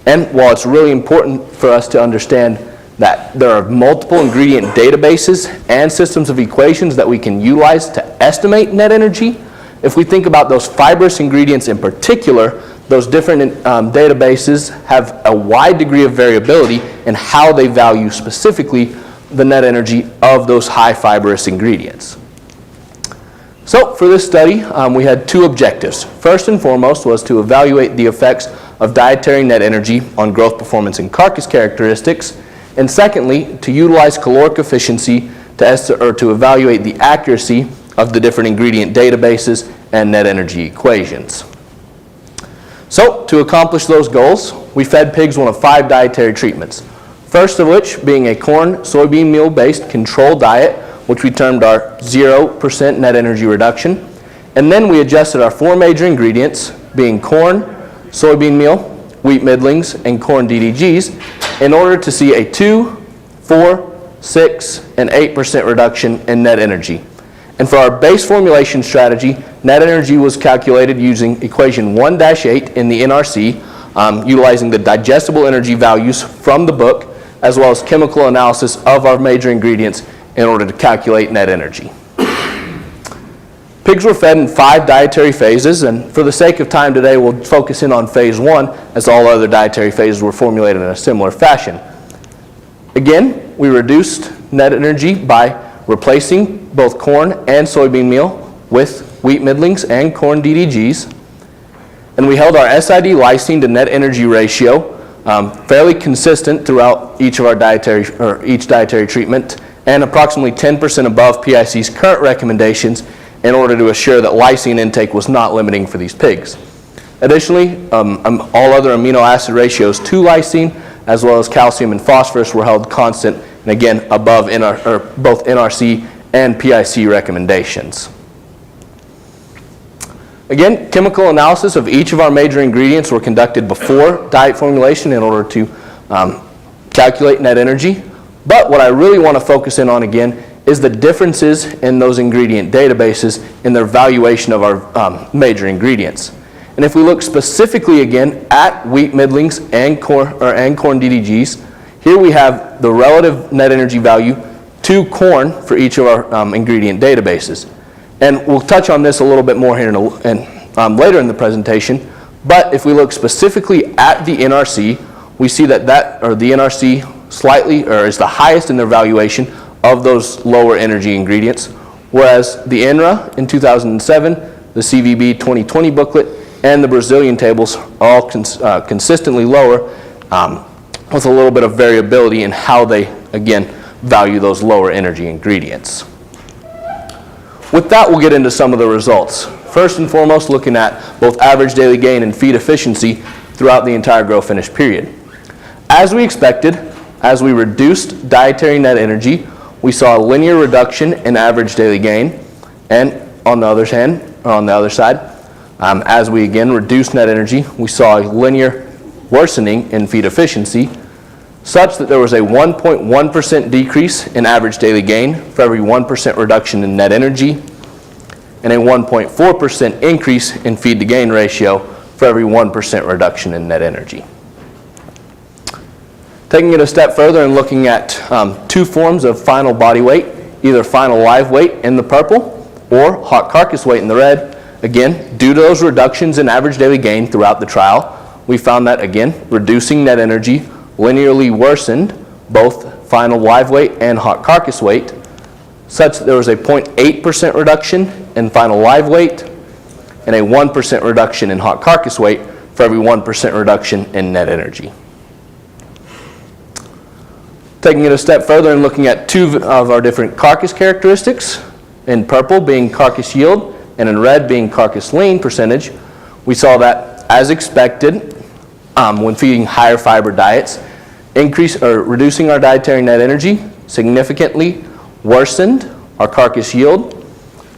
And while it's really important for us to understand that there are multiple ingredient databases and systems of equations that we can utilize to estimate net energy, if we think about those fibrous ingredients in particular, those different databases have a wide degree of variability in how they value specifically the net energy of those high fibrous ingredients. So for this study, we had two objectives. First and foremost was to evaluate the effects of dietary net energy on growth performance and carcass characteristics, and secondly, to utilize caloric efficiency to evaluate the accuracy of the different ingredient databases and net energy equations. So to accomplish those goals, we fed pigs one of 5 dietary treatments. First of which being a corn, soybean meal based control diet, which we termed our 0% net energy reduction. And then we adjusted our 4 major ingredients, being corn, soybean meal, wheat middlings, and corn DDGs, in order to see a 2, 4, 6, and 8% reduction in net energy. And for our base formulation strategy, net energy was calculated using equation 1-8 in the NRC, utilizing the digestible energy values from the book, as well as chemical analysis of our major ingredients in order to calculate net energy. Pigs were fed in 5 dietary phases, and for the sake of time today, we'll focus in on phase 1, as all other dietary phases were formulated in a similar fashion. Again, we reduced net energy by replacing both corn and soybean meal with wheat middlings and corn DDGs. And we held our SID lysine to net energy ratio fairly consistent throughout each of our each dietary treatment, and approximately 10% above PIC's current recommendations in order to assure that lysine intake was not limiting for these pigs. Additionally, all other amino acid ratios to lysine, as well as calcium and phosphorus, were held constant, and again above both NRC and PIC recommendations. Again, chemical analysis of each of our major ingredients were conducted before diet formulation in order to calculate net energy. But what I really want to focus in on again is the differences in those ingredient databases in their valuation of our major ingredients. And if we look specifically again at wheat middlings and corn DDGs, here we have the relative net energy value to corn for each of our ingredient databases. And we'll touch on this a little bit more here later in the presentation. But if we look specifically at the NRC, we see that the NRC is the highest in their valuation of those lower energy ingredients, whereas the INRA in 2007, the CVB 2020 booklet, and the Brazilian tables are all consistently lower, with a little bit of variability in how they, again, value those lower energy ingredients. With that, we'll get into some of the results. First and foremost, looking at both average daily gain and feed efficiency throughout the entire grow finish period. As we expected, as we reduced dietary net energy, we saw a linear reduction in average daily gain, and on the other side, as we again reduced net energy, we saw a linear worsening in feed efficiency, such that there was a 1.1% decrease in average daily gain for every 1% reduction in net energy, and a 1.4% increase in feed to gain ratio for every 1% reduction in net energy. Taking it a step further and looking at 2 forms of final body weight, either final live weight in the purple or hot carcass weight in the red. Again, due to those reductions in average daily gain throughout the trial, we found that, again, reducing net energy linearly worsened both final live weight and hot carcass weight, such that there was a 0.8% reduction in final live weight and a 1% reduction in hot carcass weight for every 1% reduction in net energy. Taking it a step further and looking at 2 of our different carcass characteristics, in purple being carcass yield and in red being carcass lean percentage, we saw that, as expected, when feeding higher fiber diets, reducing our dietary net energy significantly worsened our carcass yield.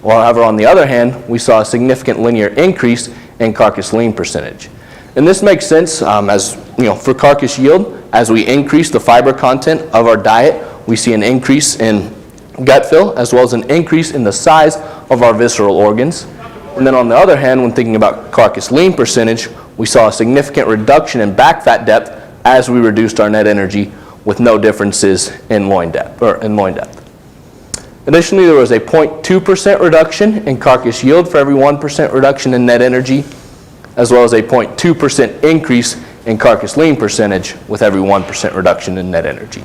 However, on the other hand, we saw a significant linear increase in carcass lean percentage. And this makes sense as for carcass yield, as we increase the fiber content of our diet, we see an increase in gut fill as well as an increase in the size of our visceral organs. And then on the other hand, when thinking about carcass lean percentage, we saw a significant reduction in back fat depth as we reduced our net energy with no differences in loin depth. Additionally, there was a 0.2% reduction in carcass yield for every 1% reduction in net energy, as well as a 0.2% increase in carcass lean percentage with every 1% reduction in net energy.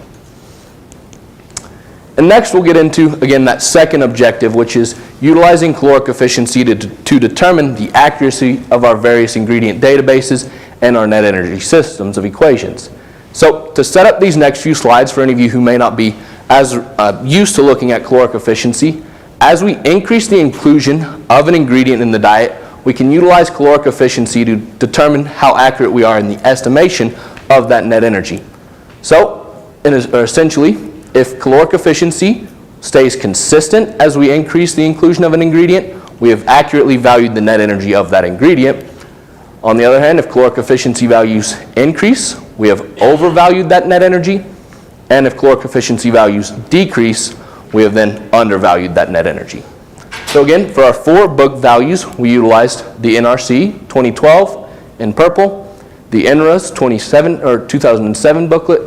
And next we'll get into, again, that second objective, which is utilizing caloric efficiency to determine the accuracy of our various ingredient databases and our net energy systems of equations. So to set up these next few slides for any of you who may not be as used to looking at caloric efficiency, as we increase the inclusion of an ingredient in the diet, we can utilize caloric efficiency to determine how accurate we are in the estimation of that net energy. So essentially, if caloric efficiency stays consistent as we increase the inclusion of an ingredient, we have accurately valued the net energy of that ingredient. On the other hand, if caloric efficiency values increase, we have overvalued that net energy. And if caloric efficiency values decrease, we have then undervalued that net energy. So again, for our 4 book values, we utilized the NRC 2012 in purple, the NRA's 2007 booklet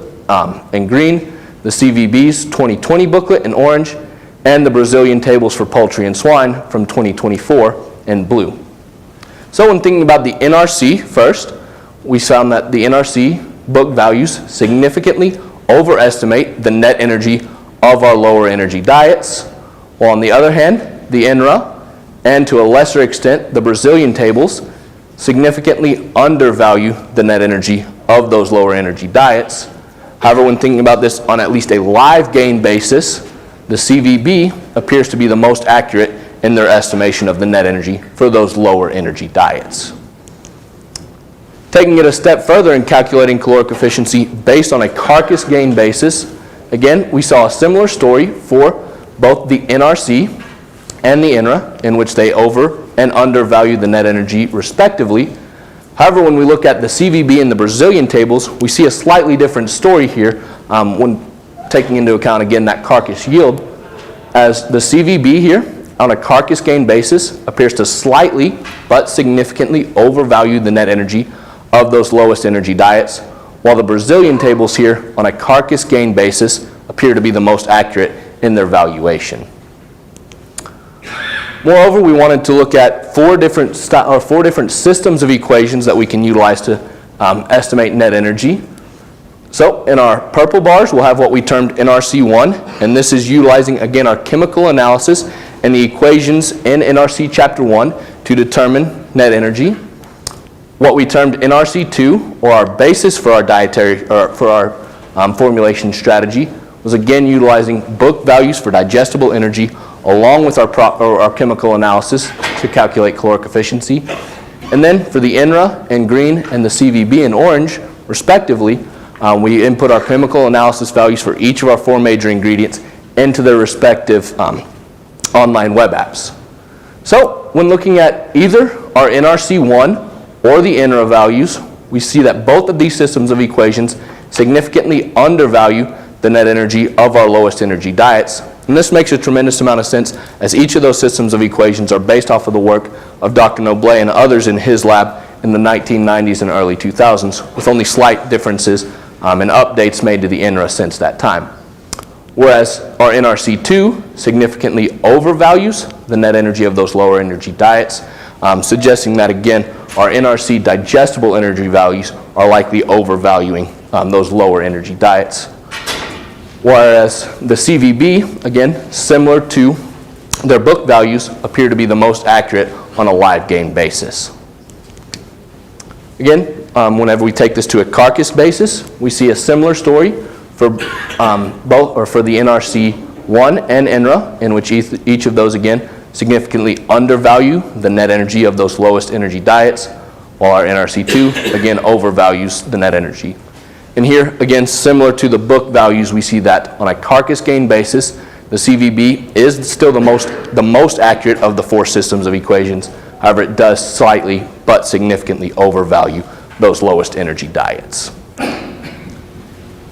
in green, the CVB's 2020 booklet in orange, and the Brazilian tables for poultry and swine from 2024 in blue. So when thinking about the NRC first, we found that the NRC book values significantly overestimate the net energy of our lower energy diets, while on the other hand, the NRA, and to a lesser extent, the Brazilian tables, significantly undervalue the net energy of those lower energy diets. However, when thinking about this on at least a live gain basis, the CVB appears to be the most accurate in their estimation of the net energy for those lower energy diets. Taking it a step further in calculating caloric efficiency based on a carcass gain basis, again, we saw a similar story for both the NRC and the NRA, in which they over and undervalue the net energy respectively. However, when we look at the CVB and the Brazilian tables, we see a slightly different story here when taking into account, again, that carcass yield, as the CVB here on a carcass gain basis appears to slightly but significantly overvalue the net energy of those lowest energy diets, while the Brazilian tables here on a carcass gain basis appear to be the most accurate in their valuation. Moreover, we wanted to look at 4 different systems of equations that we can utilize to estimate net energy. So in our purple bars, we'll have what we termed NRC1, and this is utilizing, again, our chemical analysis and the equations in NRC Chapter 1 to determine net energy. What we termed NRC2, or our basis for our dietary, or for our formulation strategy, was again utilizing book values for digestible energy along with our chemical analysis to calculate caloric efficiency. And then for the NRA in green and the CVB in orange, respectively, we input our chemical analysis values for each of our 4 major ingredients into their respective online web apps. So when looking at either our NRC1 or the NRA values, we see that both of these systems of equations significantly undervalue the net energy of our lowest energy diets. And this makes a tremendous amount of sense, as each of those systems of equations are based off of the work of Dr. Noble and others in his lab in the 1990s and early 2000s, with only slight differences and updates made to the NRA since that time. Whereas our NRC2 significantly overvalues the net energy of those lower energy diets, suggesting that, again, our NRC digestible energy values are likely overvaluing those lower energy diets. Whereas the CVB, again, similar to their book values, appear to be the most accurate on a live gain basis. Again, whenever we take this to a carcass basis, we see a similar story for for the NRC1 and NRA, in which each of those, again, significantly undervalue the net energy of those lowest energy diets, while our NRC2, again, overvalues the net energy. And here, again, similar to the book values, we see that on a carcass gain basis, the CVB is still the most accurate of the 4 systems of equations. However, it does slightly but significantly overvalue those lowest energy diets.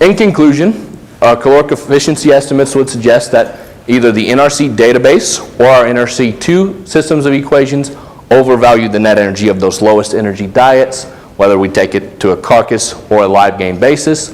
In conclusion, our caloric efficiency estimates would suggest that either the NRC database or our NRC2 systems of equations overvalue the net energy of those lowest energy diets, whether we take it to a carcass or a live gain basis.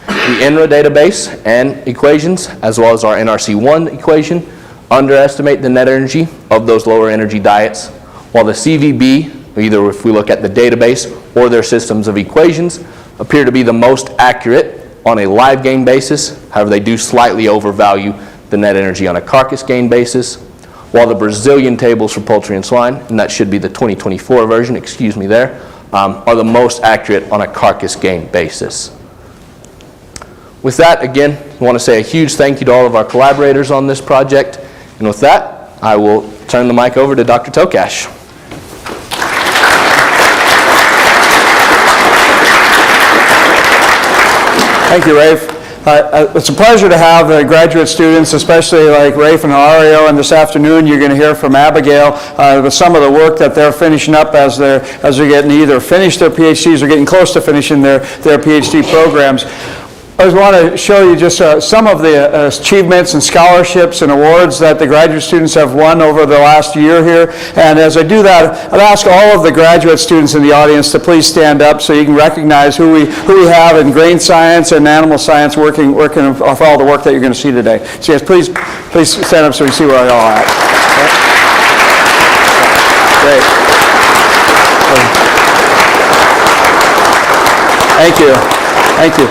The INRA database and equations, as well as our NRC1 equation, underestimate the net energy of those lower energy diets, while the CVB, either if we look at the database or their systems of equations, appear to be the most accurate on a live gain basis. However, they do slightly overvalue the net energy on a carcass gain basis, while the Brazilian tables for poultry and swine, and that should be the 2024 version, excuse me there, are the most accurate on a carcass gain basis. With that, again, I want to say a huge thank you to all of our collaborators on this project. And with that, I will turn the mic over to Dr. Tokach. Thank you, Rafe. It's a pleasure to have graduate students, especially like Rafe and Hilario, and this afternoon you're going to hear from Abigail with some of the work that they're finishing up as they're getting either finished their PhDs or getting close to finishing their PhD programs. I just want to show you just some of the achievements and scholarships and awards that the graduate students have won over the last year here. And as I do that, I'd ask all of the graduate students in the audience to please stand up so you can recognize who we have in grain science and animal science working off all the work that you're going to see today. So yes, please stand up so we see where they're all at. Okay. Great. Thank you. Thank you.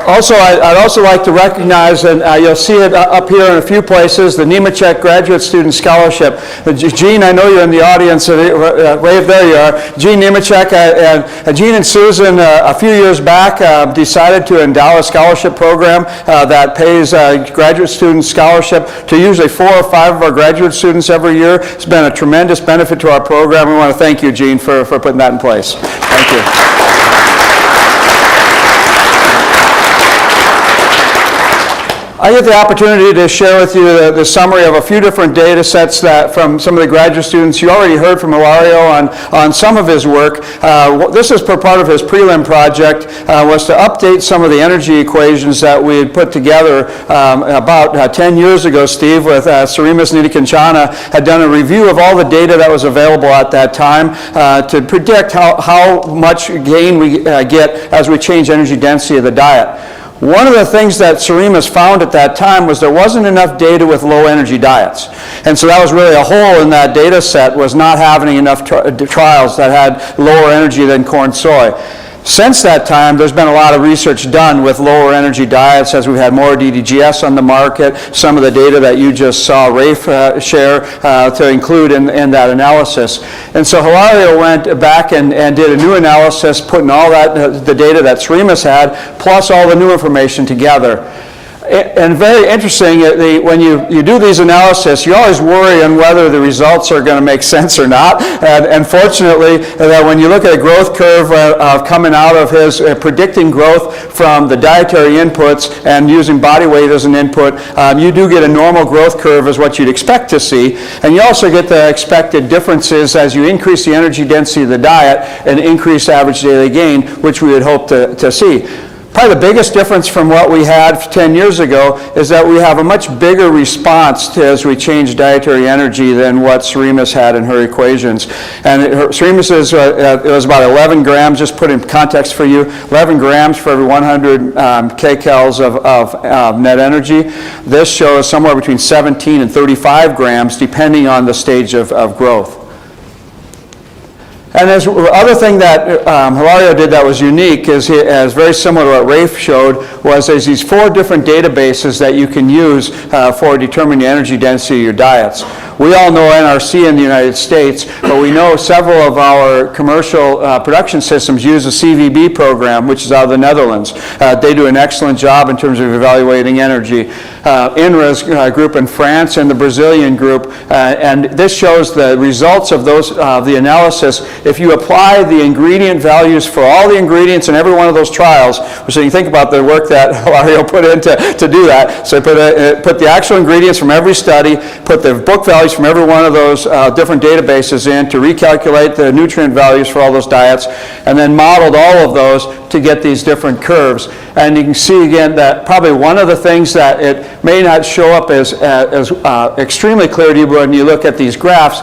Also, I'd also like to recognize, and you'll see it up here in a few places, the Nemechek Graduate Student Scholarship. Gene, I know you're in the audience. Rafe, there you are. Gene Nemechek, and Gene and Susan, a few years back, decided to endow a scholarship program that pays graduate student scholarship to usually 4 or 5 of our graduate students every year. It's been a tremendous benefit to our program. We want to thank you, Gene, for putting that in place. Thank you. I get the opportunity to share with you the summary of a few different data sets that from some of the graduate students. You already heard from Hilario on some of his work. This is part of his prelim project, was to update some of the energy equations that we had put together about 10 years ago. Steve, with Sarimas Nidhi-Kanchana, had done a review of all the data that was available at that time to predict how much gain we get as we change energy density of the diet. One of the things that Sarimas found at that time was there wasn't enough data with low energy diets. And so that was really a hole in that data set, was not having enough trials that had lower energy than corn soy. Since that time, there's been a lot of research done with lower energy diets as we've had more DDGS on the market, some of the data that you just saw Rafe share to include in that analysis. And so Hilario went back and did a new analysis, putting all that the data that Sarimas had, plus all the new information together. And very interesting, when you do these analysis, you always worry on whether the results are going to make sense or not. And fortunately, that when you look at a growth curve coming out of his predicting growth from the dietary inputs and using body weight as an input, you do get a normal growth curve as what you'd expect to see. And you also get the expected differences as you increase the energy density of the diet and increase average daily gain, which we would hope to see. Probably the biggest difference from what we had 10 years ago is that we have a much bigger response as we change dietary energy than what Sarimas had in her equations. And Sarimas's, it was about 11 grams, just put in context for you, 11 grams for every 100 kcals of net energy. This shows somewhere between 17 and 35 grams, depending on the stage of growth. And the other thing that Hilario did that was unique, is very similar to what Rafe showed, was there's these 4 different databases that you can use for determining the energy density of your diets. We all know NRC in the United States, but we know several of our commercial production systems use a CVB program, which is out of the Netherlands. They do an excellent job in terms of evaluating energy. INRA's group in France and the Brazilian group, and this shows the results of the analysis if you apply the ingredient values for all the ingredients in every one of those trials, so you think about the work that Hilario put in to do that. So put the actual ingredients from every study, put the book values from every one of those different databases in to recalculate the nutrient values for all those diets, and then modeled all of those to get these different curves. And you can see again that probably one of the things that it may not show up as extremely clear to you when you look at these graphs,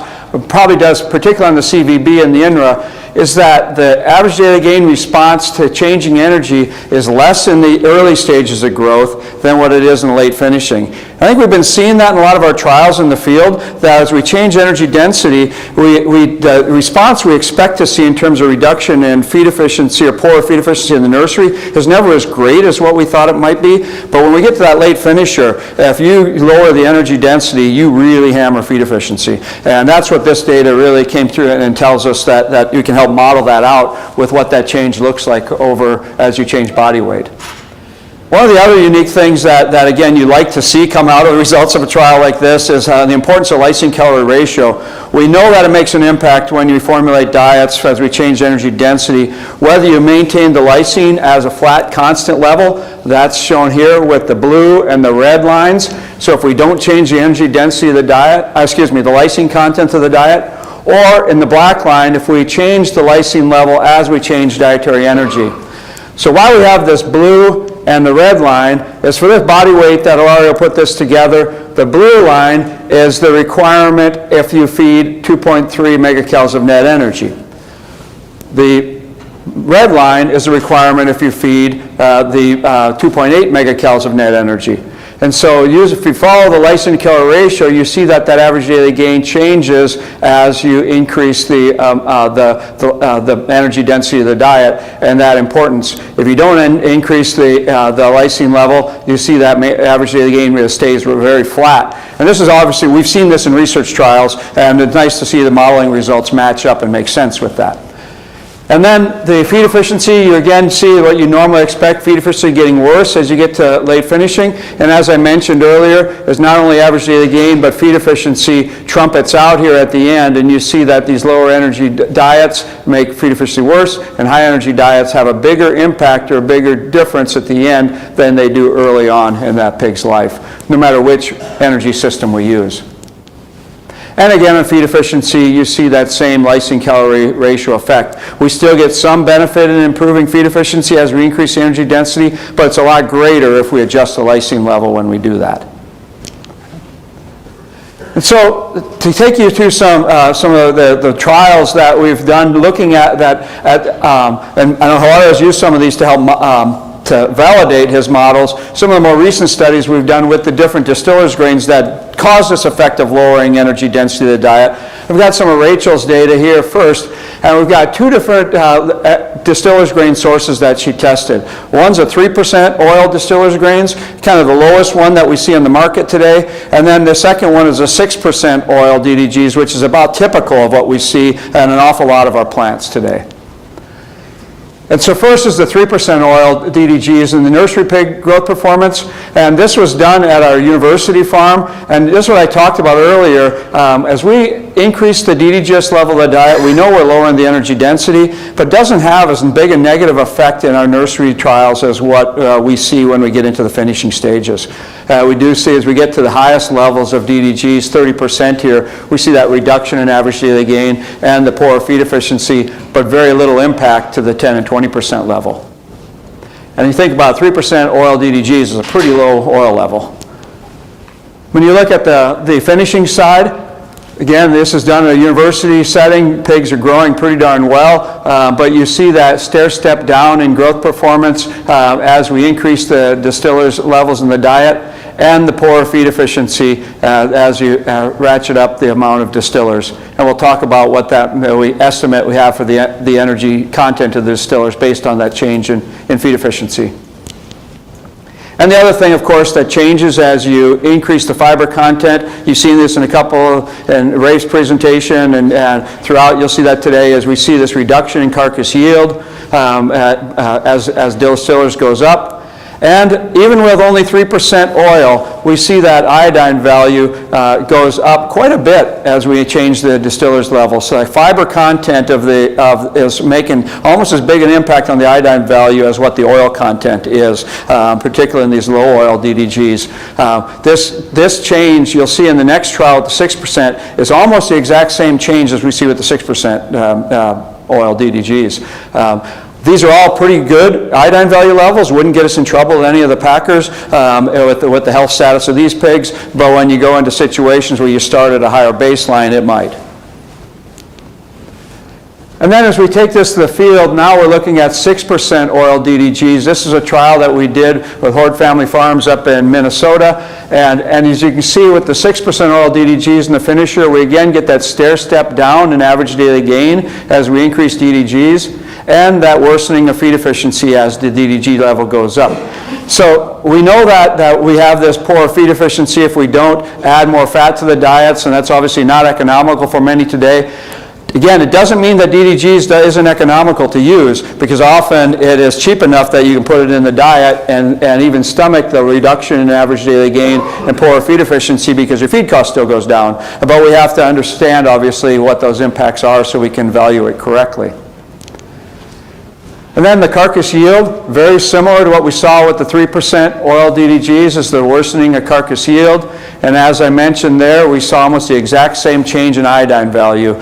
probably does, particularly on the CVB and the INRA, is that the average daily gain response to changing energy is less in the early stages of growth than what it is in late finishing. I think we've been seeing that in a lot of our trials in the field, that as we change energy density, the response we expect to see in terms of reduction in feed efficiency or poor feed efficiency in the nursery is never as great as what we thought it might be. But when we get to that late finisher, if you lower the energy density, you really hammer feed efficiency. And that's what this data really came through and tells us, that you can help model that out with what that change looks like over as you change body weight. One of the other unique things that again, you like to see come out of the results of a trial like this is the importance of lysine-calorie ratio. We know that it makes an impact when you formulate diets as we change energy density. Whether you maintain the lysine as a flat, constant level, that's shown here with the blue and the red lines. So if we don't change the energy density of the diet, the lysine content of the diet, or in the black line, if we change the lysine level as we change dietary energy. So why we have this blue and the red line is for this body weight that Hilario put this together. The blue line is the requirement if you feed 2.3 megacalories of net energy. The red line is the requirement if you feed the 2.8 megacalories of net energy. And so if you follow the lysine-calorie ratio, you see that average daily gain changes as you increase the energy density of the diet and that importance. If you don't increase the lysine level, you see that average daily gain stays very flat. And this is obviously, we've seen this in research trials, and it's nice to see the modeling results match up and make sense with that. And then the feed efficiency, you again see what you normally expect, feed efficiency getting worse as you get to late finishing. And as I mentioned earlier, there's not only average daily gain, but feed efficiency trumpets out here at the end, and you see that these lower energy diets make feed efficiency worse, and high energy diets have a bigger impact or a bigger difference at the end than they do early on in that pig's life, no matter which energy system we use. And again, in feed efficiency, you see that same lysine-calorie ratio effect. We still get some benefit in improving feed efficiency as we increase the energy density, but it's a lot greater if we adjust the lysine level when we do that. And so, to take you through some of the trials that we've done, looking at that, and I know Hilario's used some of these to help to validate his models. Some of the more recent studies we've done with the different distillers grains that cause this effect of lowering energy density of the diet. We've got some of Rachel's data here first, and we've got two different distillers grain sources that she tested. One's a 3% oil distillers grains, kind of the lowest one that we see on the market today, and then the second one is a 6% oil DDGs, which is about typical of what we see in an awful lot of our plants today. And so first is the 3% oil DDGs in the nursery pig growth performance. And this was done at our university farm. And this is what I talked about earlier. As we increase the DDGS level of the diet, we know we're lowering the energy density, but doesn't have as big a negative effect in our nursery trials as what we see when we get into the finishing stages. We do see as we get to the highest levels of DDGs, 30% here, we see that reduction in average daily gain and the poor feed efficiency, but very little impact to the 10 and 20% level. And you think about 3% oil DDGs is a pretty low oil level. When you look at the finishing side, again, this is done in a university setting. Pigs are growing pretty darn well, but you see that stair step down in growth performance as we increase the distillers levels in the diet, and the poor feed efficiency as you ratchet up the amount of distillers. And we'll talk about what that we estimate we have for the energy content of the distillers based on that change in feed efficiency. And the other thing, of course, that changes as you increase the fiber content. You've seen this in a couple, in Rafe's presentation, and throughout you'll see that today as we see this reduction in carcass yield as distillers goes up. And even with only 3% oil, we see that iodine value goes up quite a bit as we change the distiller's level. So the fiber content is making almost as big an impact on the iodine value as what the oil content is, particularly in these low oil DDGs. This change you'll see in the next trial with the 6% is almost the exact same change as we see with the 6% oil DDGs. These are all pretty good iodine value levels, wouldn't get us in trouble with any of the packers with the health status of these pigs, but when you go into situations where you start at a higher baseline, it might. And then as we take this to the field, now we're looking at 6% oil DDGs. This is a trial that we did with Horde Family Farms up in Minnesota. And as you can see with the 6% oil DDGs in the finisher, we again get that stair step down in average daily gain as we increase DDGs, and that worsening of feed efficiency as the DDG level goes up. So we know that we have this poor feed efficiency if we don't add more fat to the diets, and that's obviously not economical for many today. Again, it doesn't mean that DDGs isn't economical to use, because often it is cheap enough that you can put it in the diet and even stomach the reduction in average daily gain and poor feed efficiency because your feed cost still goes down. But we have to understand, obviously, what those impacts are so we can value it correctly. And then the carcass yield, very similar to what we saw with the 3% oil DDGs, is the worsening of carcass yield. And as I mentioned there, we saw almost the exact same change in iodine value,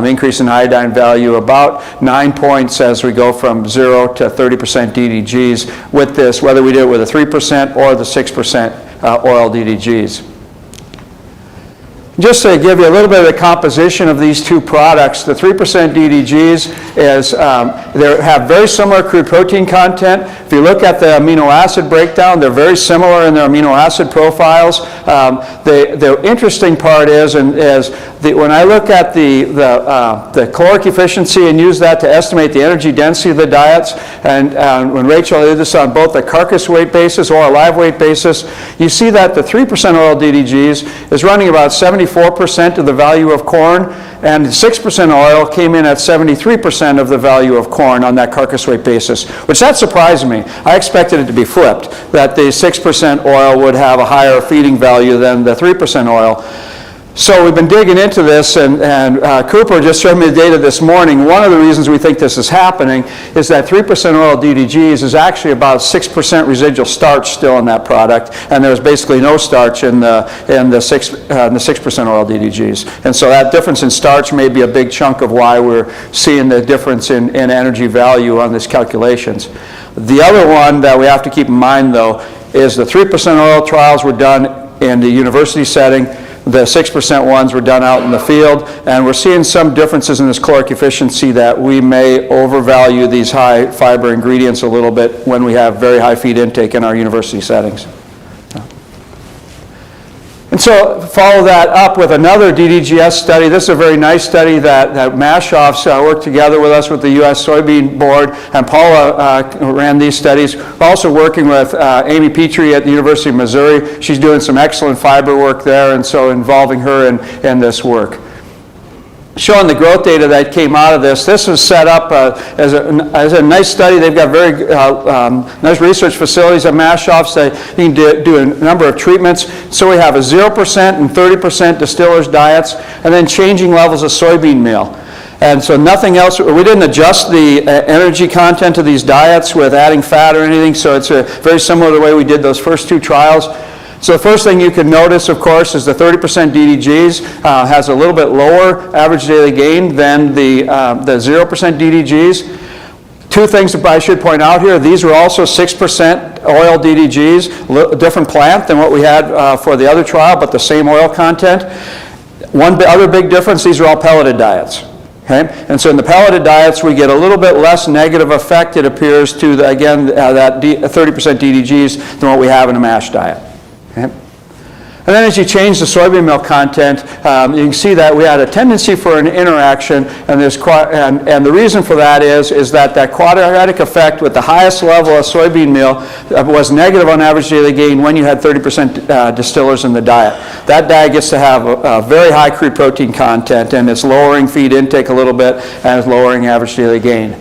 increase in iodine value about 9 points as we go from 0 to 30% DDGs with this, whether we did it with a 3% or the 6% oil DDGs. Just to give you a little bit of the composition of these two products, the 3% DDGs they have very similar crude protein content. If you look at the amino acid breakdown, they're very similar in their amino acid profiles. The interesting part is when I look at the caloric efficiency and use that to estimate the energy density of the diets, and when Rachel did this on both the carcass weight basis or a live weight basis, you see that the 3% oil DDGs is running about 74% of the value of corn, and 6% oil came in at 73% of the value of corn on that carcass weight basis, which that surprised me. I expected it to be flipped, that the 6% oil would have a higher feeding value than the 3% oil. So we've been digging into this, and Cooper just showed me the data this morning. One of the reasons we think this is happening is that 3% oil DDGs is actually about 6% residual starch still in that product, and there's basically no starch in the 6% oil DDGs. And so that difference in starch may be a big chunk of why we're seeing the difference in energy value on these calculations. The other one that we have to keep in mind, though, is the 3% oil trials were done in the university setting. The 6% ones were done out in the field, and we're seeing some differences in this caloric efficiency that we may overvalue these high fiber ingredients a little bit when we have very high feed intake in our university settings. And so follow that up with another DDGS study. This is a very nice study that Mashoff's worked together with us with the U.S. Soybean Board, and Paula ran these studies. We're also working with Amy Petrie at the University of Missouri. She's doing some excellent fiber work there, and so involving her in this work. Showing the growth data that came out of this. This was set up as a nice study. They've got very nice research facilities at Mashoff's. They can do a number of treatments. So we have a 0% and 30% distillers diets, and then changing levels of soybean meal. And so nothing else, we didn't adjust the energy content of these diets with adding fat or anything, so it's very similar to the way we did those first two trials. So the first thing you can notice, of course, is the 30% DDGs has a little bit lower average daily gain than the 0% DDGs. Two things that I should point out here, these are also 6% oil DDGs, a different plant than what we had for the other trial, but the same oil content. One other big difference, these are all pelleted diets. Okay? And so in the pelleted diets, we get a little bit less negative effect, it appears, to, that 30% DDGs than what we have in a MASH diet. Okay. And then as you change the soybean meal content, you can see that we had a tendency for an interaction, and the reason for that is that quadratic effect with the highest level of soybean meal was negative on average daily gain when you had 30% distillers in the diet. That diet gets to have a very high crude protein content, and it's lowering feed intake a little bit, and it's lowering average daily gain.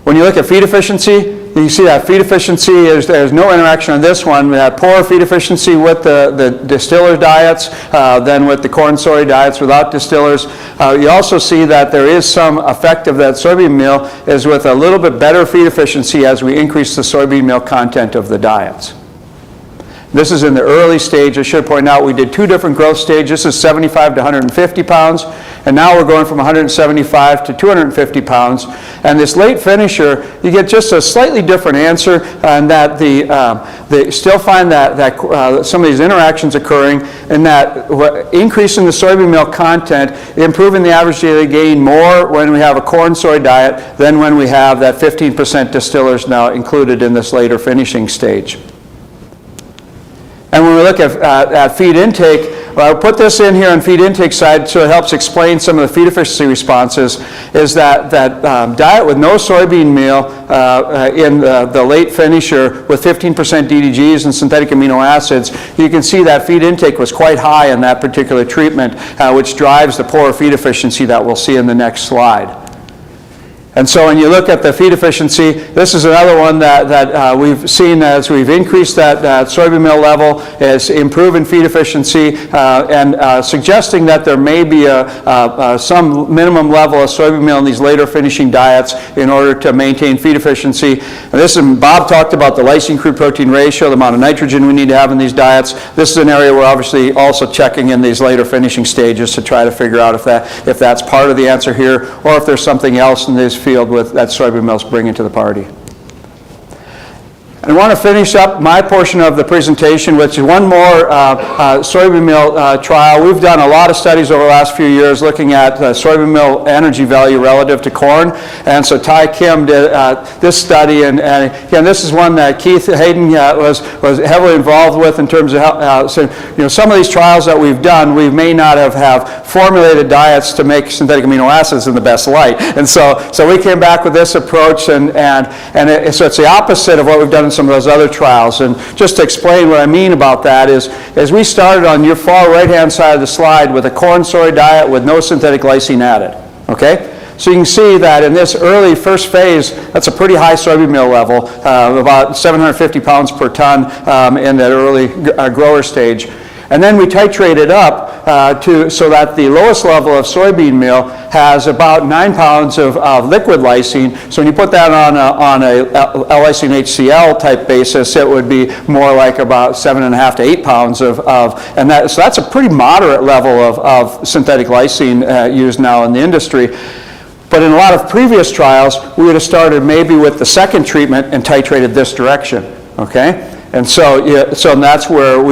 When you look at feed efficiency, you see that feed efficiency, there's no interaction on this one. We had poor feed efficiency with the distiller diets than with the corn soy diets without distillers. You also see that there is some effect of that soybean meal is with a little bit better feed efficiency as we increase the soybean meal content of the diets. This is in the early stage. I should point out we did 2 different growth stages. This is 75 to 150 pounds, and now we're going from 175 to 250 pounds. And this late finisher, you get just a slightly different answer, and that they still find that some of these interactions occurring, and that increasing the soybean meal content, improving the average daily gain more when we have a corn soy diet than when we have that 15% distillers now included in this later finishing stage. And when we look at feed intake, I'll put this in here on feed intake side so it helps explain some of the feed efficiency responses, is that diet with no soybean meal in the late finisher with 15% DDGs and synthetic amino acids, you can see that feed intake was quite high in that particular treatment, which drives the poor feed efficiency that we'll see in the next slide. And so when you look at the feed efficiency, this is another one that we've seen as we've increased that soybean meal level, is improving feed efficiency and suggesting that there may be some minimum level of soybean meal in these later finishing diets in order to maintain feed efficiency. And this is, Bob talked about the lysine crude protein ratio, the amount of nitrogen we need to have in these diets. This is an area we're obviously also checking in these later finishing stages to try to figure out if that's part of the answer here, or if there's something else in this field with that soybean meal's bringing to the party. And I want to finish up my portion of the presentation, which is one more soybean meal trial. We've done a lot of studies over the last few years looking at soybean meal energy value relative to corn. And so Ty Kim did this study, and again, this is one that Keith Hayden was heavily involved with in terms of how, so, some of these trials that we've done, we may not have formulated diets to make synthetic amino acids in the best light. And so we came back with this approach, so it's the opposite of what we've done in some of those other trials. And just to explain what I mean about that is, as we started on your far right-hand side of the slide with a corn soy diet with no synthetic lysine added, okay? So you can see that in this early first phase, that's a pretty high soybean meal level, about 750 pounds per ton in that early grower stage. And then we titrated up so that the lowest level of soybean meal has about 9 pounds of liquid lysine. So when you put that on a L-lysine HCl type basis, it would be more like about 7.5 to 8 pounds so that's a pretty moderate level of synthetic lysine used now in the industry. But in a lot of previous trials, we would have started maybe with the second treatment and titrated this direction, okay? And so that's where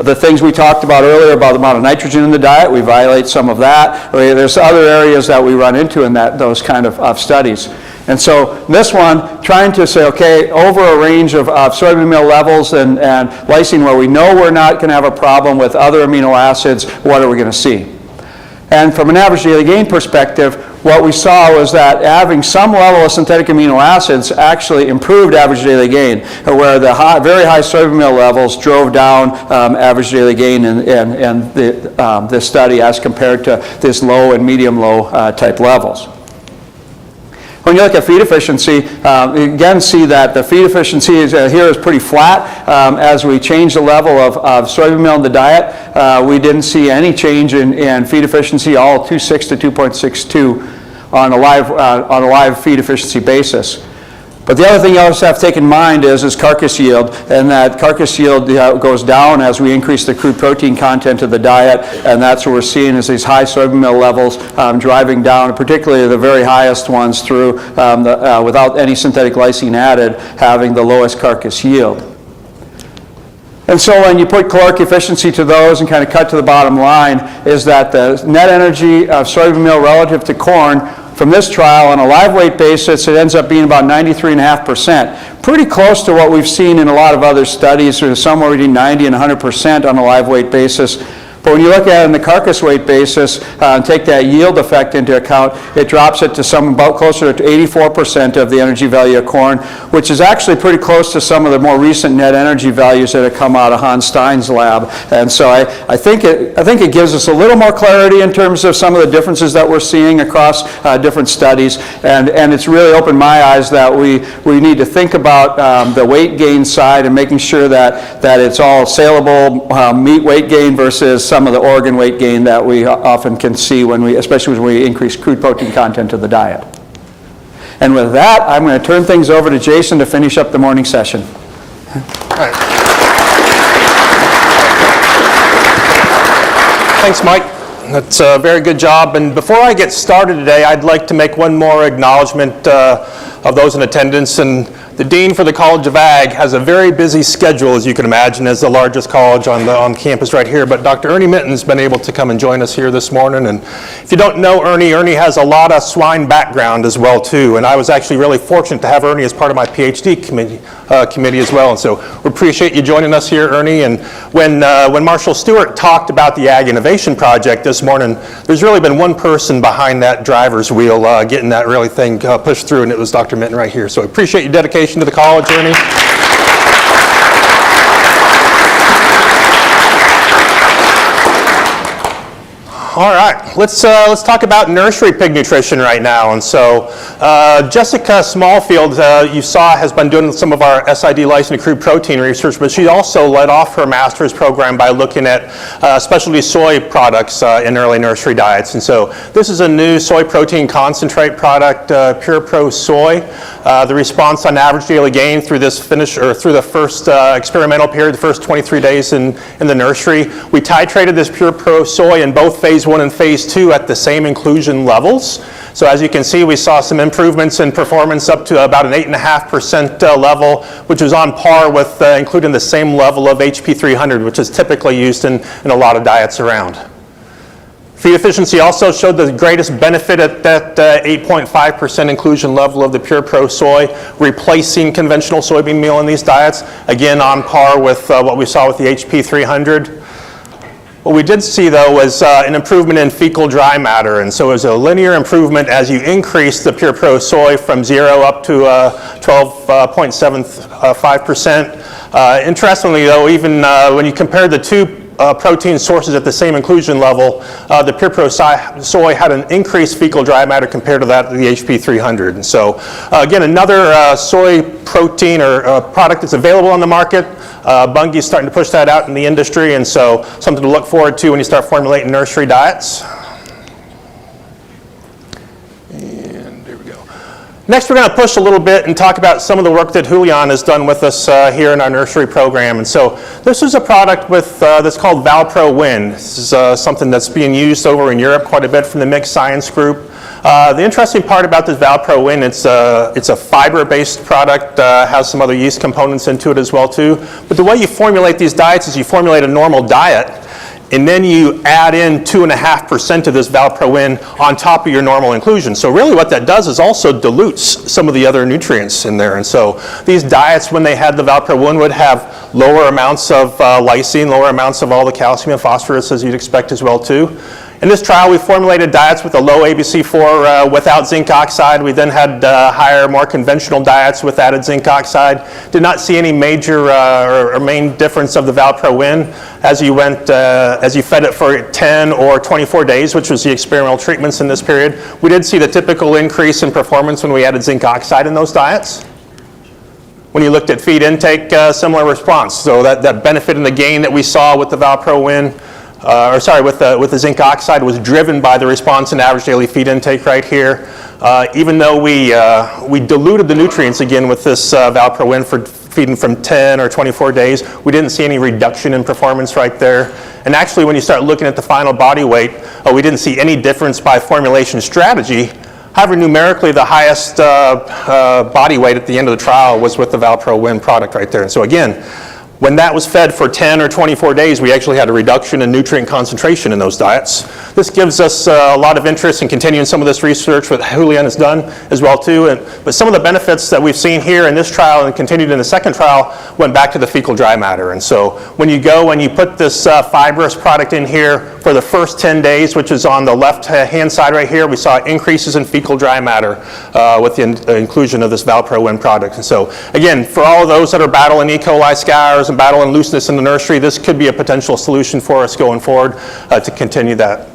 the things we talked about earlier about the amount of nitrogen in the diet, we violate some of that. There's other areas that we run into in those kind of studies. And so this one, trying to say, okay, over a range of soybean meal levels and lysine where we know we're not going to have a problem with other amino acids, what are we going to see? And from an average daily gain perspective, what we saw was that having some level of synthetic amino acids actually improved average daily gain, where the very high soybean meal levels drove down average daily gain in this study as compared to this low and medium low type levels. When you look at feed efficiency, you again see that the feed efficiency here is pretty flat. As we change the level of soybean meal in the diet, we didn't see any change in feed efficiency, all 2.6 to 2.62 on a live feed efficiency basis. But the other thing you also have to take in mind is carcass yield, and that carcass yield goes down as we increase the crude protein content of the diet, and that's what we're seeing is these high soybean meal levels driving down, particularly the very highest ones through without any synthetic lysine added, having the lowest carcass yield. And so when you put caloric efficiency to those and kind of cut to the bottom line, is that the net energy of soybean meal relative to corn from this trial on a live weight basis, it ends up being about 93.5%. Pretty close to what we've seen in a lot of other studies, somewhere between 90 and 100% on a live weight basis. But when you look at it on the carcass weight basis, take that yield effect into account, it drops it to about closer to 84% of the energy value of corn, which is actually pretty close to some of the more recent net energy values that have come out of Hans Stein's lab. And so I think it gives us a little more clarity in terms of some of the differences that we're seeing across different studies, and it's really opened my eyes that we need to think about the weight gain side and making sure that it's all saleable meat weight gain versus some of the organ weight gain that we often can see especially when we increase crude protein content of the diet. And with that, I'm going to turn things over to Jason to finish up the morning session. All right. Thanks, Mike. That's a very good job. And before I get started today, I'd like to make one more acknowledgement of those in attendance. And the Dean for the College of Ag has a very busy schedule, as you can imagine, as the largest college on campus right here. But Dr. Ernie Minton's been able to come and join us here this morning. And if you don't know Ernie has a lot of swine background as well, too. And I was actually really fortunate to have Ernie as part of my PhD committee as well. And so we appreciate you joining us here, Ernie. And when Marshall Stewart talked about the Ag Innovation Project this morning, there's really been one person behind that driver's wheel getting that really thing pushed through, and it was Dr. Minton right here. So I appreciate your dedication to the college, Ernie. All right, let's talk about nursery pig nutrition right now. And so Jessica Smallfield, you saw, has been doing some of our SID licensed crude protein research, but she also led off her master's program by looking at specialty soy products in early nursery diets. And so this is a new soy protein concentrate product, Pure Pro Soy. The response on average daily gain through this through the first experimental period, the first 23 days in the nursery. We titrated this Pure Pro Soy in both phase 1 and phase 2 at the same inclusion levels. So as you can see, we saw some improvements in performance up to about an 8.5% level, which was on par with including the same level of HP 300, which is typically used in a lot of diets around. Feed efficiency also showed the greatest benefit at that 8.5% inclusion level of the Pure Pro Soy, replacing conventional soybean meal in these diets, again on par with what we saw with the HP 300. What we did see, though, was an improvement in fecal dry matter, and so it was a linear improvement as you increase the Pure Pro Soy from 0 up to 12.75%. Interestingly, though, even when you compare the two protein sources at the same inclusion level, the Pure Pro Soy had an increased fecal dry matter compared to that of the HP 300. And so, again, another soy protein or product that's available on the market. Bunge is starting to push that out in the industry, and so something to look forward to when you start formulating nursery diets. And there we go. Next, we're going to push a little bit and talk about some of the work that Julian has done with us here in our nursery program. And so this is a product that's called Valpro Win. This is something that's being used over in Europe quite a bit from the Mixed Science Group. The interesting part about this Valpro Win, it's a fiber-based product, has some other yeast components into it as well too. But the way you formulate these diets is you formulate a normal diet, and then you add in 2.5% of this Valpro Win on top of your normal inclusion. So really what that does is also dilutes some of the other nutrients in there. And so these diets, when they had the Valpro Win, would have lower amounts of lysine, lower amounts of all the calcium and phosphorus as you'd expect as well too. In this trial, we formulated diets with a low ABC4 without zinc oxide. We then had higher, more conventional diets with added zinc oxide. Did not see any major or main difference of the Valpro Win as you fed it for 10 or 24 days, which was the experimental treatments in this period. We did see the typical increase in performance when we added zinc oxide in those diets. When you looked at feed intake, similar response. So that benefit in the gain that we saw with the Valpro Win, with the zinc oxide, was driven by the response in average daily feed intake right here. Even though we diluted the nutrients again with this Valpro Win for feeding from 10 or 24 days, we didn't see any reduction in performance right there. And actually, when you start looking at the final body weight, we didn't see any difference by formulation strategy. However, numerically, the highest body weight at the end of the trial was with the Valpro Win product right there. And so again, When that was fed for 10 or 24 days, we actually had a reduction in nutrient concentration in those diets. This gives us a lot of interest in continuing some of this research that Julian has done as well too. But some of the benefits that we've seen here in this trial and continued in the second trial went back to the fecal dry matter. And so when you go and you put this fibrous product in here for the first 10 days, which is on the left hand side right here, we saw increases in fecal dry matter with the inclusion of this Valpro-Win product. And so again, for all of those that are battling E. coli scours and battling looseness in the nursery, this could be a potential solution for us going forward to continue that.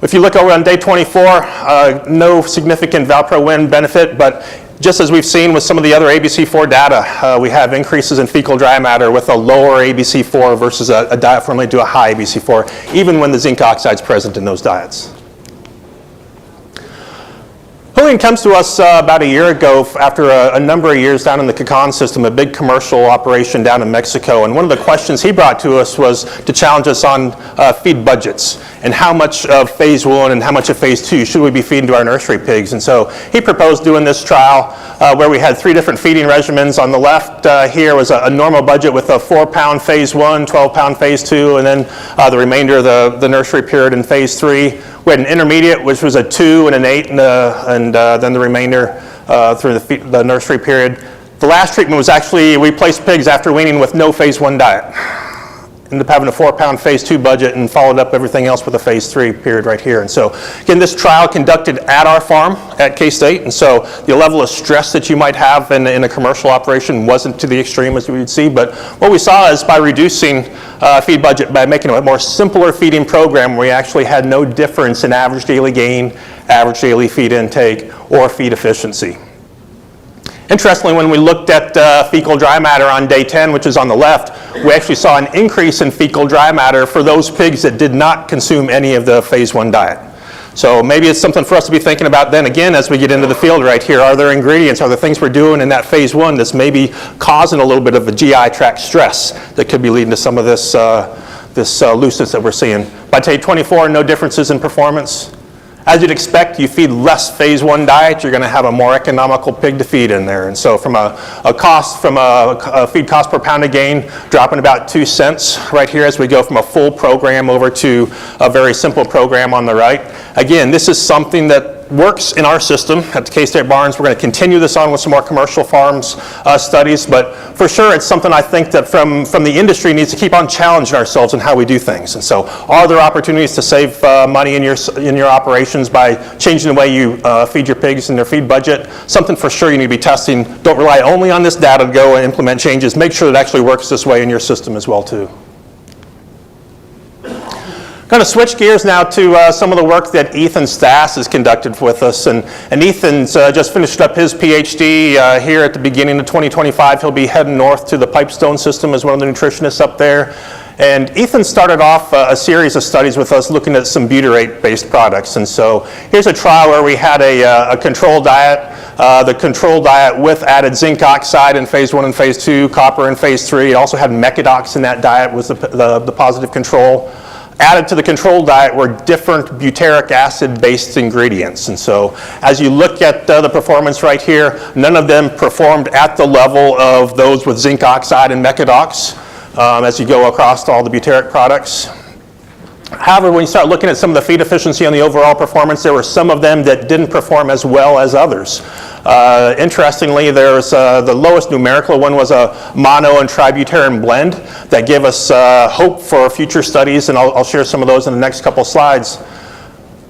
If you look over on day 24, no significant Valpro-Win benefit, but just as we've seen with some of the other ABC4 data, we have increases in fecal dry matter with a lower ABC4 versus a diet formulated to a high ABC4, even when the zinc oxide is present in those diets. Julian comes to us about a year ago after a number of years down in the Katelyn system, a big commercial operation down in Mexico. And one of the questions he brought to us was to challenge us on feed budgets and how much of phase 1 and how much of phase 2 should we be feeding to our nursery pigs. And so he proposed doing this trial where we had 3 different feeding regimens. On the left here was a normal budget with a 4-pound phase 1, 12-pound phase 2, and then the remainder of the nursery period in phase 3. We had an intermediate, which was a 2 and an 8, and then the remainder through the nursery period. The last treatment was actually, we placed pigs after weaning with no phase 1 diet. Ended up having a 4-pound phase 2 budget and followed up everything else with a phase 3 period right here. And so, again, this trial conducted at our farm at K-State, and so the level of stress that you might have in a commercial operation wasn't to the extreme as we would see, but what we saw is by reducing feed budget, by making a more simpler feeding program, we actually had no difference in average daily gain, average daily feed intake, or feed efficiency. Interestingly, when we looked at fecal dry matter on day 10, which is on the left, we actually saw an increase in fecal dry matter for those pigs that did not consume any of the phase 1 diet. So maybe it's something for us to be thinking about then again as we get into the field right here. Are there ingredients, are there things we're doing in that phase 1 that's maybe causing a little bit of a GI tract stress that could be leading to some of this, looseness that we're seeing? By day 24, no differences in performance. As you'd expect, you feed less phase 1 diet, you're going to have a more economical pig to feed in there. And so from a feed cost per pound of gain, dropping about 2 cents right here as we go from a full program over to a very simple program on the right. Again, this is something that works in our system at the K-State Barns. We're going to continue this on with some more commercial farms studies, but for sure it's something I think that from the industry needs to keep on challenging ourselves in how we do things. And so are there opportunities to save money in your operations by changing the way you feed your pigs and their feed budget? Something for sure you need to be testing. Don't rely only on this data to go and implement changes. Make sure it actually works this way in your system as well too. Going to switch gears now to some of the work that Ethan Stass has conducted with us. And Ethan's just finished up his PhD here at the beginning of 2025. He'll be heading north to the Pipestone system as one of the nutritionists up there. And Ethan started off a series of studies with us looking at some butyrate-based products. And so here's a trial where we had a control diet. The control diet with added zinc oxide in phase 1 and phase 2, copper in phase 3. It also had Mecadox in that diet was the positive control. Added to the control diet were different butyric acid-based ingredients. And so as you look at the performance right here, none of them performed at the level of those with zinc oxide and Mecadox as you go across all the butyric products. However, when you start looking at some of the feed efficiency on the overall performance, there were some of them that didn't perform as well as others. Interestingly, there's the lowest numerical one was a mono and tributylene blend that gave us hope for future studies, and I'll share some of those in the next couple slides.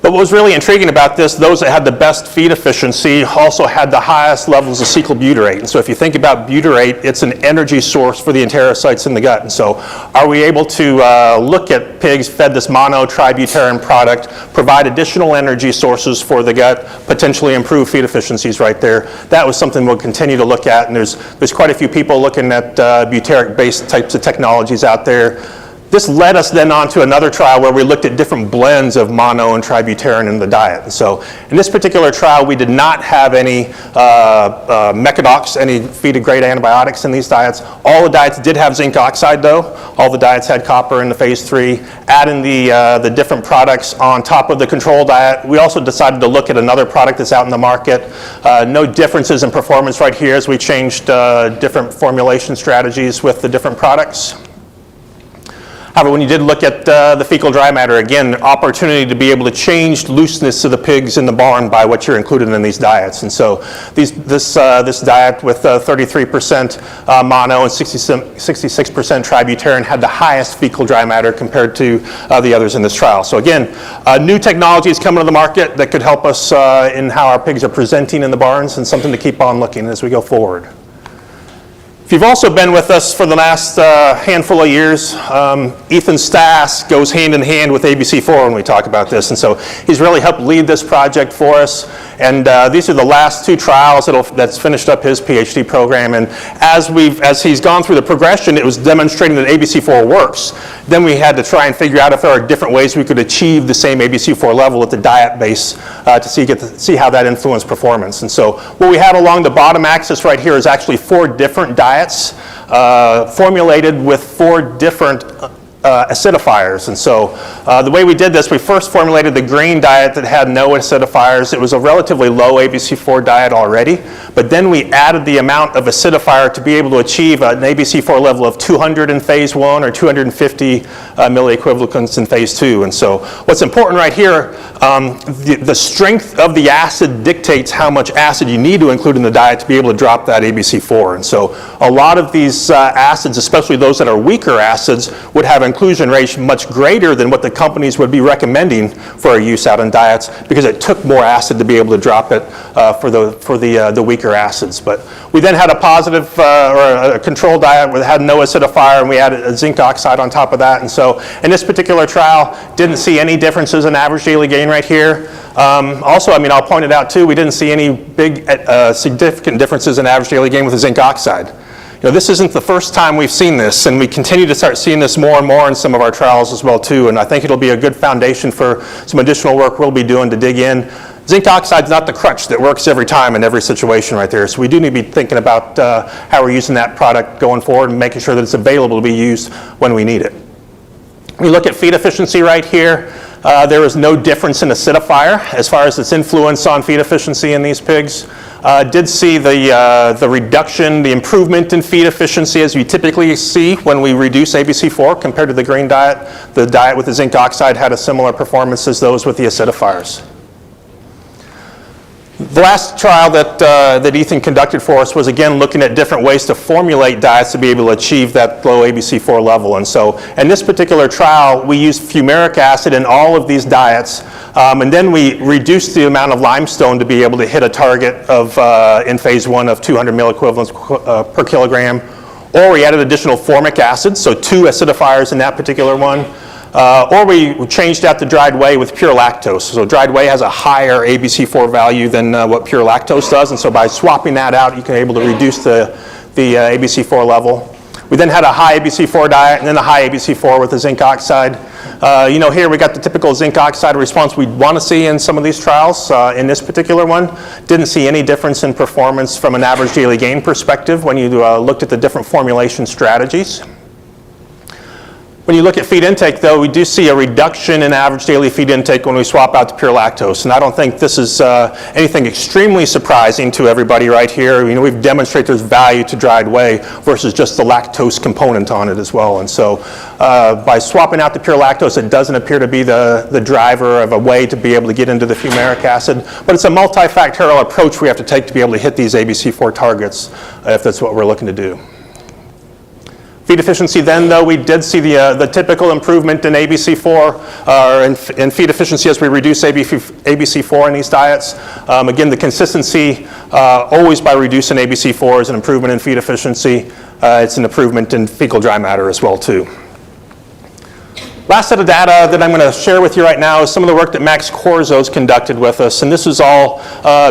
But what was really intriguing about this, those that had the best feed efficiency also had the highest levels of cetyl butyrate. And so if you think about butyrate, it's an energy source for the enterocytes in the gut. And so are we able to look at pigs fed this mono tributylene product, provide additional energy sources for the gut, potentially improve feed efficiencies right there? That was something we'll continue to look at. And there's quite a few people looking at butyric-based types of technologies out there. This led us then on to another trial where we looked at different blends of mono and tributylin in the diet. And so in this particular trial, we did not have any mecadox, any feed-grade antibiotics in these diets. All the diets did have zinc oxide though. All the diets had copper in the phase 3. Adding the different products on top of the control diet, we also decided to look at another product that's out in the market. No differences in performance right here as we changed different formulation strategies with the different products. However, when you did look at the fecal dry matter, again, opportunity to be able to change looseness of the pigs in the barn by what you're including in these diets. And so this diet with 33% mono and 66% tributylin had the highest fecal dry matter compared to the others in this trial. So again, new technologies coming to the market that could help us in how our pigs are presenting in the barns, and something to keep on looking as we go forward. If you've also been with us for the last handful of years, Ethan Stass goes hand in hand with ABC4 when we talk about this, and so he's really helped lead this project for us. And these are the last 2 trials that's finished up his PhD program. And as he's gone through the progression, it was demonstrating that ABC4 works. Then we had to try and figure out if there are different ways we could achieve the same ABC4 level at the diet base to see how that influenced performance. And so what we have along the bottom axis right here is actually 4 different diets formulated with 4 different acidifiers. And so the way we did this, we first formulated the green diet that had no acidifiers. It was a relatively low ABC4 diet already, but then we added the amount of acidifier to be able to achieve an ABC4 level of 200 in phase 1 or 250 milliequivalents in phase 2. And so what's important right here, the strength of the acid dictates how much acid you need to include in the diet to be able to drop that ABC4. And so a lot of these acids, especially those that are weaker acids, would have inclusion rates much greater than what the companies would be recommending for a use out in diets, because it took more acid to be able to drop it for the weaker acids. But we then had a positive or a control diet that had no acidifier, and we added a zinc oxide on top of that. And so in this particular trial, didn't see any differences in average daily gain right here. Also, I mean, I'll point it out too, we didn't see any big significant differences in average daily gain with the zinc oxide. You know, this isn't the first time we've seen this, and we continue to start seeing this more and more in some of our trials as well too, and I think it'll be a good foundation for some additional work we'll be doing to dig in. Zinc oxide's not the crutch that works every time in every situation right there, so we do need to be thinking about how we're using that product going forward and making sure that it's available to be used when we need it. We look at feed efficiency right here. There is no difference in acidifier as far as its influence on feed efficiency in these pigs. Did see the reduction, the improvement in feed efficiency as we typically see when we reduce ABC4 compared to the green diet. The diet with the zinc oxide had a similar performance as those with the acidifiers. The last trial that Ethan conducted for us was again looking at different ways to formulate diets to be able to achieve that low ABC4 level. And so in this particular trial, we used fumaric acid in all of these diets, and then we reduced the amount of limestone to be able to hit a target of, in phase 1 of 200 milliequivalents per kilogram. Or we added additional formic acid, so 2 acidifiers in that particular one. Or we changed out the dried whey with pure lactose. So dried whey has a higher ABC4 value than what pure lactose does, and so by swapping that out, you can be able to reduce the ABC4 level. We then had a high ABC4 diet, and then a high ABC4 with the zinc oxide. You know, here we got the typical zinc oxide response we'd want to see in some of these trials. In this particular one, didn't see any difference in performance from an average daily gain perspective when you looked at the different formulation strategies. When you look at feed intake, though, we do see a reduction in average daily feed intake when we swap out to pure lactose. And I don't think this is anything extremely surprising to everybody right here. You know, we've demonstrated there's value to dried whey versus just the lactose component on it as well. And so by swapping out the pure lactose, it doesn't appear to be the driver of a way to be able to get into the fumaric acid. But it's a multifactorial approach we have to take to be able to hit these ABC4 targets if that's what we're looking to do. Feed efficiency then, though, we did see the typical improvement in ABC4, or in feed efficiency as we reduce ABC4 in these diets. Again, the consistency, always by reducing ABC4 is an improvement in feed efficiency. It's an improvement in fecal dry matter as well, too. Last set of data that I'm going to share with you right now is some of the work that Max Corzo's conducted with us, and this is all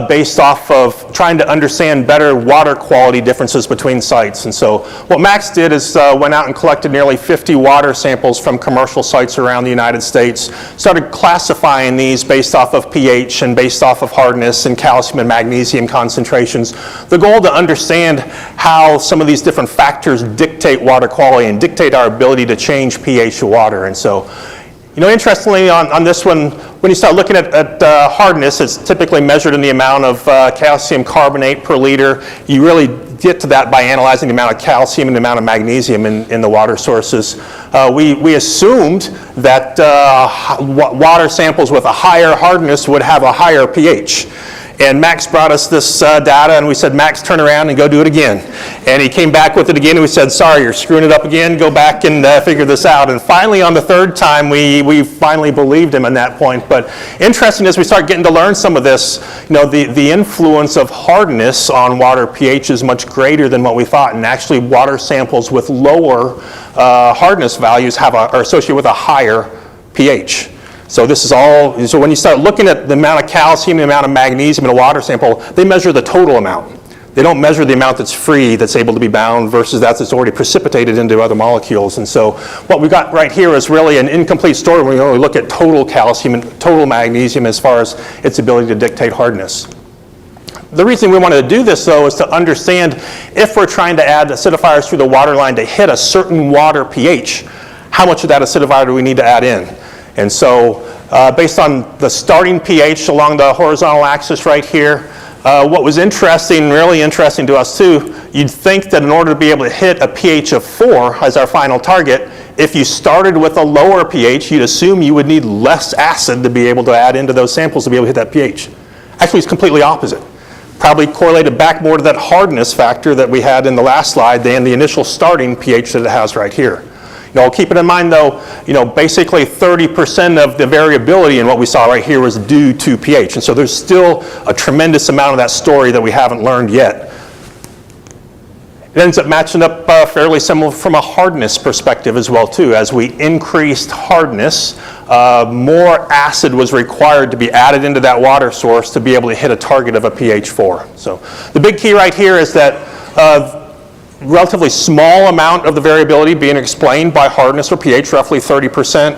based off of trying to understand better water quality differences between sites. And so what Max did is went out and collected nearly 50 water samples from commercial sites around the United States, started classifying these based off of pH and based off of hardness and calcium and magnesium concentrations. The goal to understand how some of these different factors dictate water quality and dictate our ability to change pH of water. And so, you know, interestingly on this one, when you start looking at hardness, it's typically measured in the amount of calcium carbonate per liter. You really get to that by analyzing the amount of calcium and the amount of magnesium in the water sources. We assumed that water samples with a higher hardness would have a higher pH. And Max brought us this data, and we said, Max, turn around and go do it again. And he came back with it again, and we said, sorry, you're screwing it up again. Go back and figure this out. And finally, on the third time, we finally believed him at that point. But interesting, as we start getting to learn some of this, you know, the influence of hardness on water pH is much greater than what we thought. And actually, water samples with lower hardness values are associated with a higher pH. So this is all, so when you start looking at the amount of calcium, the amount of magnesium in a water sample, they measure the total amount. They don't measure the amount that's free, that's able to be bound, versus that's already precipitated into other molecules. And so what we got right here is really an incomplete story when we only look at total calcium and total magnesium as far as its ability to dictate hardness. The reason we wanted to do this, though, is to understand if we're trying to add acidifiers through the water line to hit a certain water pH, how much of that acidifier do we need to add in? And so based on the starting pH along the horizontal axis right here, what was interesting, really interesting to us too, you'd think that in order to be able to hit a pH of 4 as our final target, if you started with a lower pH, you'd assume you would need less acid to be able to add into those samples to be able to hit that pH. Actually, it's completely opposite. Probably correlated back more to that hardness factor that we had in the last slide than the initial starting pH that it has right here. You know, keep it in mind though, you know, basically 30% of the variability in what we saw right here was due to pH. And so there's still a tremendous amount of that story that we haven't learned yet. It ends up matching up fairly similar from a hardness perspective as well too. As we increased hardness, more acid was required to be added into that water source to be able to hit a target of a pH 4. So the big key right here is that relatively small amount of the variability being explained by hardness or pH, roughly 30%.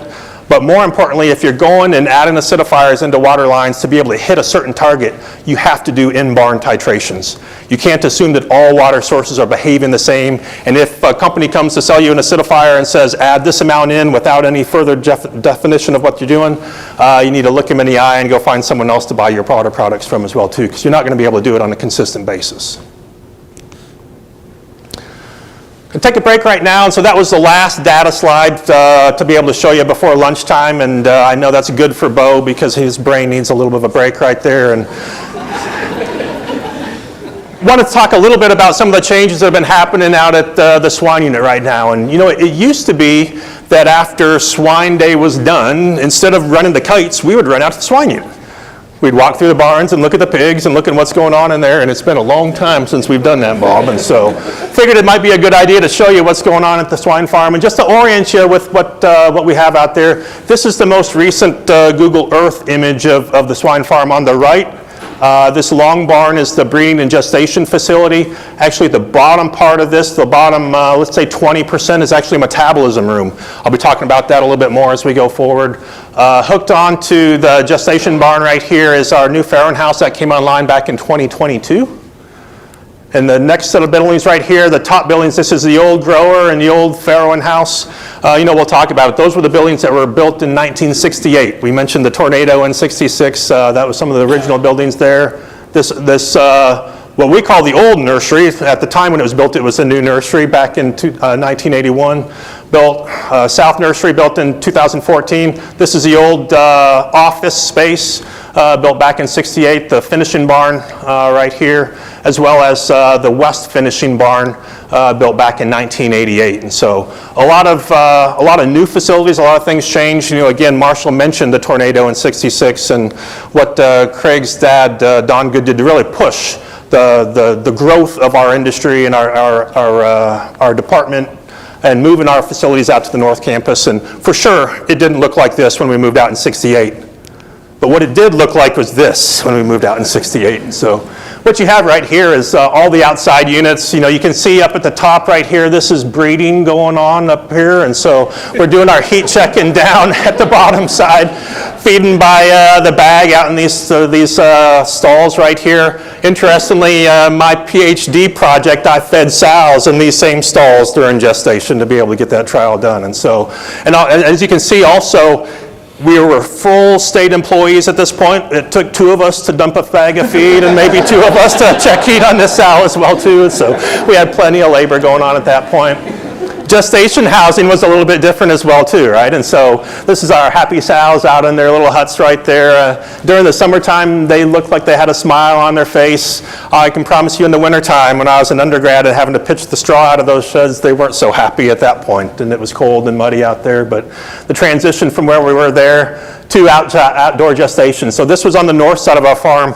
But more importantly, if you're going and adding acidifiers into water lines to be able to hit a certain target, you have to do in-barn titrations. You can't assume that all water sources are behaving the same. And if a company comes to sell you an acidifier and says, add this amount in without any further definition of what you're doing, you need to look them in the eye and go find someone else to buy your water products from as well too, because you're not going to be able to do it on a consistent basis. I'll take a break right now, and so that was the last data slide to be able to show you before lunchtime, and I know that's good for Bo because his brain needs a little bit of a break right there. And want to talk a little bit about some of the changes that have been happening out at the swine unit right now. And you know, it used to be that after swine day was done, instead of running the kites, we would run out to the swine unit. We'd walk through the barns and look at the pigs and look at what's going on in there, and it's been a long time since we've done that, Bob. And so figured it might be a good idea to show you what's going on at the swine farm and just to orient you with what we have out there. This is the most recent Google Earth image of the swine farm on the right. This long barn is the breeding and gestation facility. Actually, the bottom part of this, the bottom, let's say 20%, is actually a metabolism room. I'll be talking about that a little bit more as we go forward. Hooked on to the gestation barn right here is our new farrowing house that came online back in 2022. And the next set of buildings right here, the top buildings, this is the old grower and the old farrowing house. You know, we'll talk about it. Those were the buildings that were built in 1968. We mentioned the tornado in 66. That was some of the original buildings there. This what we call the old nursery. At the time when it was built, it was a new nursery back in 1981. Built, South Nursery built in 2014. This is the old office space built back in 68. The finishing barn right here, as well as the West finishing barn built back in 1988. And so a lot of new facilities, a lot of things changed. You know, again, Marshall mentioned the tornado in 66 and what Craig's dad, Don Good, did to really push the growth of our industry and our department and moving our facilities out to the North Campus. And for sure, it didn't look like this when we moved out in 68. But what it did look like was this when we moved out in 68. So what you have right here is all the outside units. You know, you can see up at the top right here, this is breeding going on up here, and so we're doing our heat checking down at the bottom side, feeding by the bag out in these stalls right here. Interestingly, my PhD project, I fed sows in these same stalls during gestation to be able to get that trial done. And so, and as you can see also, we were full state employees at this point. It took 2 of us to dump a bag of feed and maybe 2 of us to check heat on this sow as well too. So we had plenty of labor going on at that point. Gestation housing was a little bit different as well too, right? And so this is our happy sows out in their little huts right there. During the summertime, they looked like they had a smile on their face. I can promise you in the wintertime, when I was an undergrad and having to pitch the straw out of those sheds, they weren't so happy at that point, and it was cold and muddy out there. But the transition from where we were there to outdoor gestation. So this was on the north side of our farm,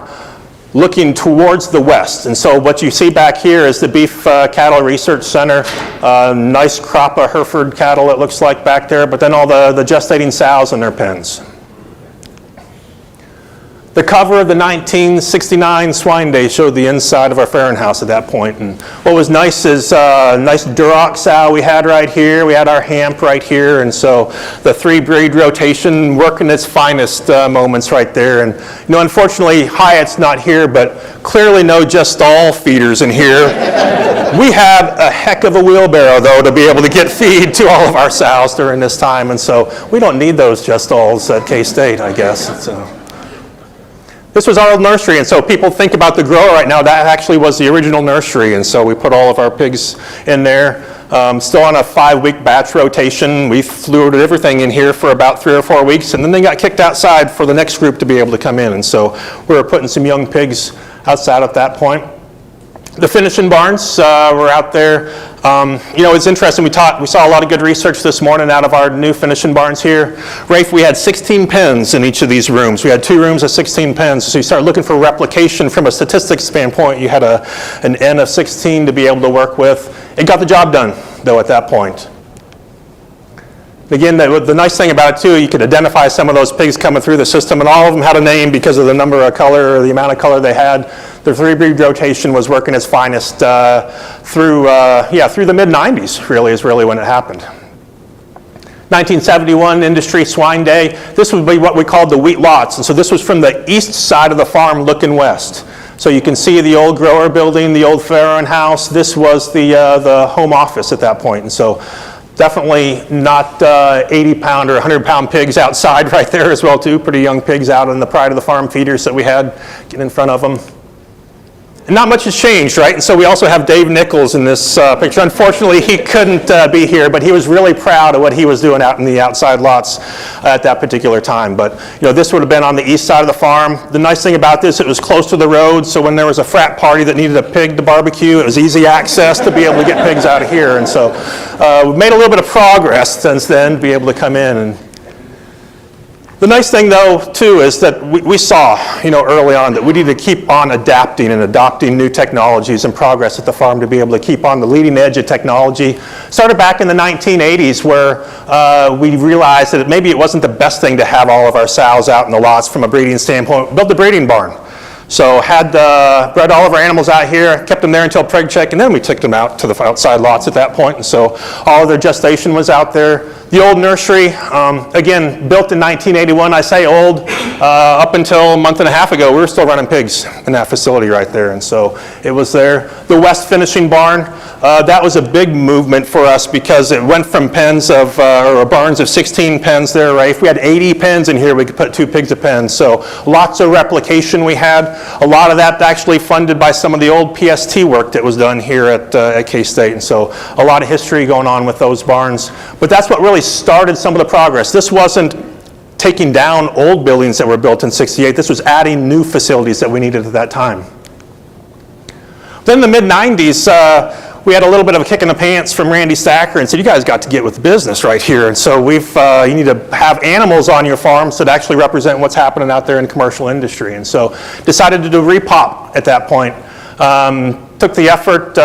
looking towards the west. And so what you see back here is the Beef Cattle Research Center. Nice crop of Hereford cattle, it looks like back there, but then all the gestating sows in their pens. The cover of the 1969 Swine Day showed the inside of our farrowing house at that point. And what was nice is a nice Duroc sow we had right here. We had our hamp right here. And so the 3-breed rotation working its finest moments right there. And you know, unfortunately, Hyatt's not here, but clearly no just all feeders in here. We had a heck of a wheelbarrow, though, to be able to get feed to all of our sows during this time. And so we don't need those just alls at K-State, I guess. This was our old nursery, and so people think about the grower right now. That actually was the original nursery, and so we put all of our pigs in there. Still on a 5-week batch rotation. We fluided everything in here for about 3 or 4 weeks, and then they got kicked outside for the next group to be able to come in. And so we were putting some young pigs outside at that point. The finishing barns were out there. You know, it's interesting, we saw a lot of good research this morning out of our new finishing barns here. Rafe, we had 16 pens in each of these rooms. We had 2 rooms of 16 pens. So you start looking for replication from a statistics standpoint. You had an N of 16 to be able to work with. It got the job done, though, at that point. Again, the nice thing about it, too, you could identify some of those pigs coming through the system, and all of them had a name because of the number of color or the amount of color they had. The 3-breed rotation was working its finest through the mid-90s, really, is really when it happened. 1971 Industry Swine Day. This would be what we called the wheat lots, and so this was from the east side of the farm looking west. So you can see the old grower building, the old farrowing house. This was the home office at that point, and so definitely not 80-pound or 100-pound pigs outside right there as well too. Pretty young pigs out in the pride of the farm feeders that we had, getting in front of them. And not much has changed, right? And so we also have Dave Nichols in this picture. Unfortunately, he couldn't be here, but he was really proud of what he was doing out in the outside lots at that particular time. But you know, this would have been on the east side of the farm. The nice thing about this, it was close to the road, so when there was a frat party that needed a pig to barbecue, it was easy access to be able to get pigs out of here. And so we've made a little bit of progress since then to be able to come in. And the nice thing, though, too, is that we saw, you know, early on that we need to keep on adapting and adopting new technologies and progress at the farm to be able to keep on the leading edge of technology. Started back in the 1980s where we realized that maybe it wasn't the best thing to have all of our sows out in the lots from a breeding standpoint. We built a breeding barn. So bred all of our animals out here, kept them there until preg check, and then we took them out to the outside lots at that point. And so all of their gestation was out there. The old nursery, again, built in 1981. I say old, up until a month and a half ago, we were still running pigs in that facility right there. And so it was there. The west finishing barn, that was a big movement for us because it went from pens of, or barns of 16 pens there, right? If we had 80 pens in here, we could put 2 pigs a pen. So lots of replication we had. A lot of that actually funded by some of the old PST work that was done here at K-State. And so a lot of history going on with those barns. But that's what really started some of the progress. This wasn't taking down old buildings that were built in '68. This was adding new facilities that we needed at that time. Then in the mid-90s, we had a little bit of a kick in the pants from Randy Stacker and said, you guys got to get with business right here. And so you need to have animals on your farms that actually represent what's happening out there in the commercial industry. And so decided to do repop at that point. Took the effort,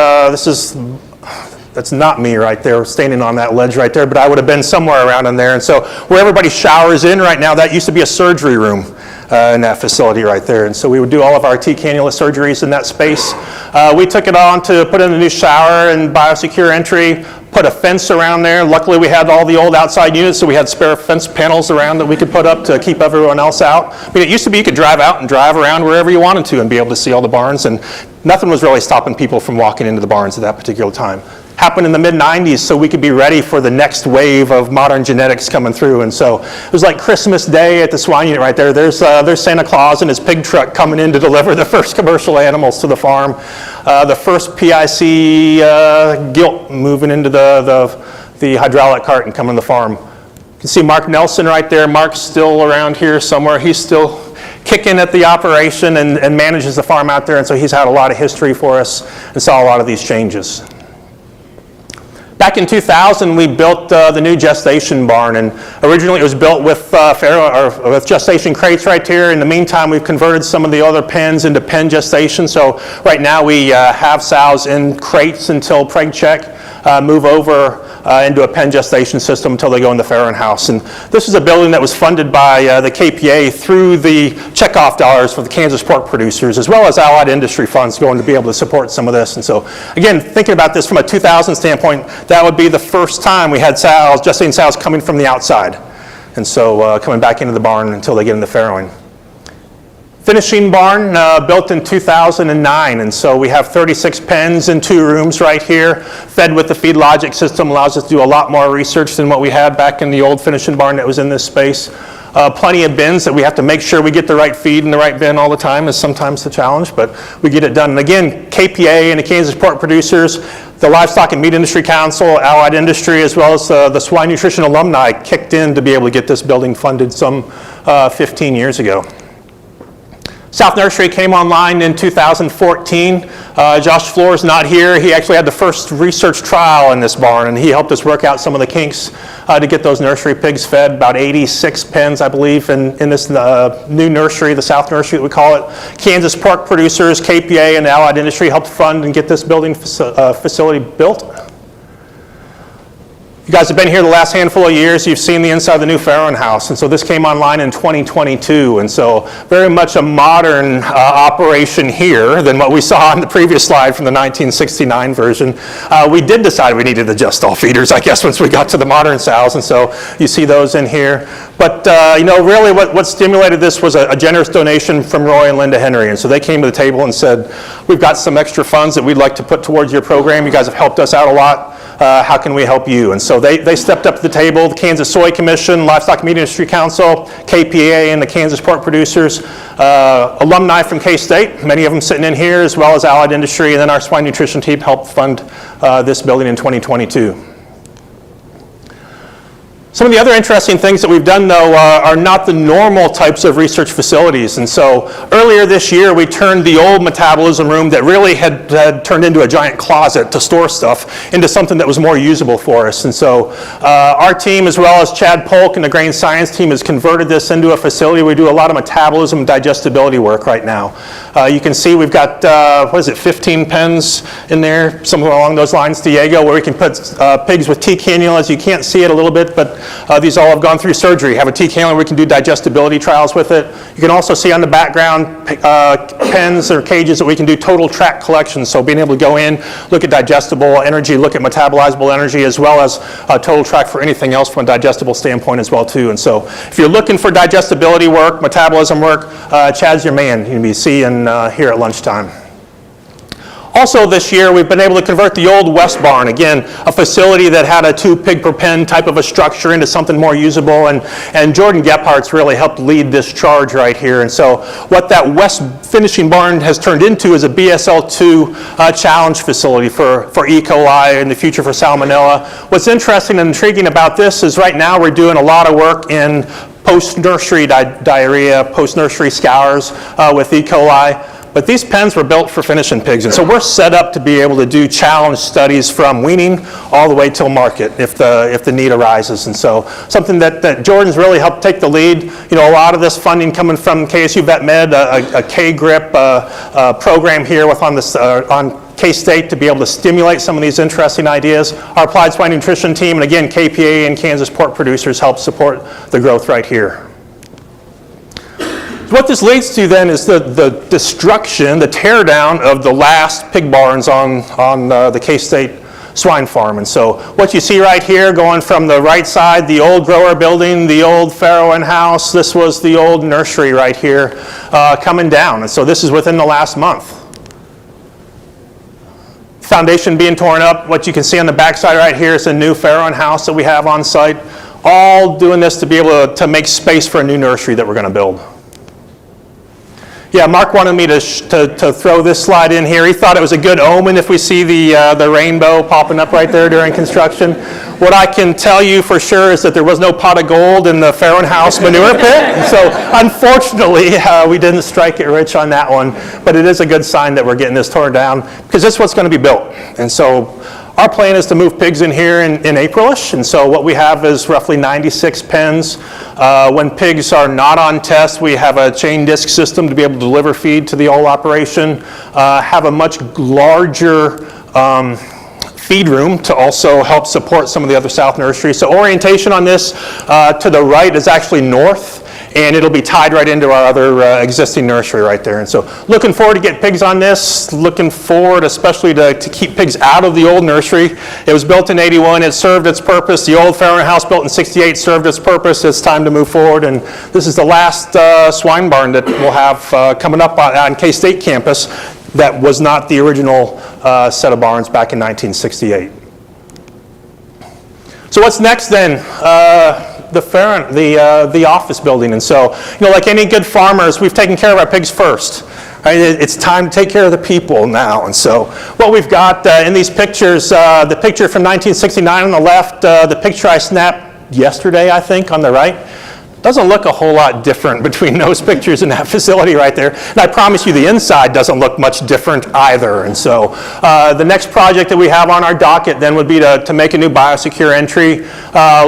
that's not me right there, standing on that ledge right there, but I would have been somewhere around in there. And so where everybody showers in right now, that used to be a surgery room in that facility right there. And so we would do all of our T cannula surgeries in that space. We took it on to put in a new shower and biosecure entry, put a fence around there. Luckily, we had all the old outside units, so we had spare fence panels around that we could put up to keep everyone else out. I mean, it used to be you could drive out and drive around wherever you wanted to and be able to see all the barns, and nothing was really stopping people from walking into the barns at that particular time. Happened in the mid-90s, so we could be ready for the next wave of modern genetics coming through. And so it was like Christmas Day at the swine unit right there. There's Santa Claus and his pig truck coming in to deliver the first commercial animals to the farm. The first PIC gilt moving into the hydraulic cart and coming to the farm. You can see Mark Nelson right there. Mark's still around here somewhere. He's still kicking at the operation and manages the farm out there. And so he's had a lot of history for us and saw a lot of these changes. Back in 2000, we built the new gestation barn, and originally it was built with with gestation crates right here. In the meantime, we've converted some of the other pens into pen gestation. So right now we have sows in crates until preg check, move over into a pen gestation system until they go in the farrowing house. And this is a building that was funded by the KPA through the checkoff dollars for the Kansas pork producers, as well as allied industry funds going to be able to support some of this. And so, again, thinking about this from a 2000 standpoint, that would be the first time we had sows, gestating sows coming from the outside. And so coming back into the barn until they get into farrowing. Finishing barn built in 2009, and so we have 36 pens in 2 rooms right here, fed with the feed logic system, allows us to do a lot more research than what we had back in the old finishing barn that was in this space. Plenty of bins that we have to make sure we get the right feed in the right bin all the time is sometimes the challenge, but we get it done. And again, KPA and the Kansas pork producers, the Livestock and Meat Industry Council, Allied Industry, as well as the Swine Nutrition alumni kicked in to be able to get this building funded some 15 years ago. South Nursery came online in 2014. Josh Floor's not here. He actually had the first research trial in this barn, and he helped us work out some of the kinks to get those nursery pigs fed. About 86 pens, I believe, in this new nursery, the South Nursery, we call it. Kansas pork producers, KPA, and the Allied Industry helped fund and get this building facility built. You guys have been here the last handful of years. You've seen the inside of the new farrowing house. And so this came online in 2022. And so very much a modern operation here than what we saw on the previous slide from the 1969 version. We did decide we needed to adjust all feeders, I guess, once we got to the modern sows. And so you see those in here. But, you know, really what stimulated this was a generous donation from Roy and Linda Henry. And so they came to the table and said, we've got some extra funds that we'd like to put towards your program. You guys have helped us out a lot. How can we help you? And so they stepped up to the table. The Kansas Soy Commission, Livestock Meat Industry Council, KPA, and the Kansas pork producers, alumni from K-State, many of them sitting in here, as well as Allied Industry, and then our swine nutrition team helped fund this building in 2022. Some of the other interesting things that we've done, though, are not the normal types of research facilities. And so earlier this year, we turned the old metabolism room that really had turned into a giant closet to store stuff into something that was more usable for us. And so our team, as well as Chad Polk and the grain science team, has converted this into a facility. We do a lot of metabolism and digestibility work right now. You can see we've got, 15 pens in there, somewhere along those lines, Diego, where we can put pigs with T cannulas. You can't see it a little bit, but these all have gone through surgery. Have a T cannula, we can do digestibility trials with it. You can also see on the background pens or cages that we can do total tract collections. So being able to go in, look at digestible energy, look at metabolizable energy, as well as total tract for anything else from a digestible standpoint as well too. And so if you're looking for digestibility work, metabolism work, Chad's your man. You'll be seeing here at lunchtime. Also this year, we've been able to convert the old West Barn, again, a facility that had a 2 pig per pen type of a structure into something more usable, and Jordan Gephardt's really helped lead this charge right here. And so what that West finishing barn has turned into is a BSL-2 challenge facility for E. coli, in the future for salmonella. What's interesting and intriguing about this is right now we're doing a lot of work in post-nursery diarrhea, post-nursery scours with E. coli. But these pens were built for finishing pigs, and so we're set up to be able to do challenge studies from weaning all the way till market if the need arises. And so something that Jordan's really helped take the lead. You know, a lot of this funding coming from KSU Vet Med, a K-GRIP program here with on K-State to be able to stimulate some of these interesting ideas. Our applied swine nutrition team, and again, KPA and Kansas pork producers help support the growth right here. What this leads to then is the destruction, the tear down of the last pig barns on the K-State swine farm. And so what you see right here going from the right side, the old grower building, the old farrowing house, this was the old nursery right here coming down. And so this is within the last month. Foundation being torn up. What you can see on the backside right here is a new farrowing house that we have on site. All doing this to be able to make space for a new nursery that we're going to build. Yeah, Mark wanted me to throw this slide in here. He thought it was a good omen if we see the rainbow popping up right there during construction. What I can tell you for sure is that there was no pot of gold in the farrowing house manure pit. So unfortunately, we didn't strike it rich on that one. But it is a good sign that we're getting this torn down because this is what's going to be built. And so our plan is to move pigs in here in April-ish, and so what we have is roughly 96 pens. When pigs are not on test, we have a chain disc system to be able to deliver feed to the whole operation, have a much larger feed room to also help support some of the other south nurseries. So orientation on this to the right is actually north, and it'll be tied right into our other existing nursery right there. And so looking forward to get pigs on this, looking forward especially to keep pigs out of the old nursery. It was built in 81, it served its purpose. The old farrowing house built in 68 served its purpose. It's time to move forward, and this is the last swine barn that we'll have coming up on K-State campus that was not the original set of barns back in 1968. So what's next then? The office building. And so, like any good farmers, we've taken care of our pigs first. Right? It's time to take care of the people now. And so what we've got in these pictures, the picture from 1969 on the left, the picture I snapped yesterday, I think, on the right, doesn't look a whole lot different between those pictures and that facility right there. And I promise you the inside doesn't look much different either. And so the next project that we have on our docket then would be to make a new biosecure entry,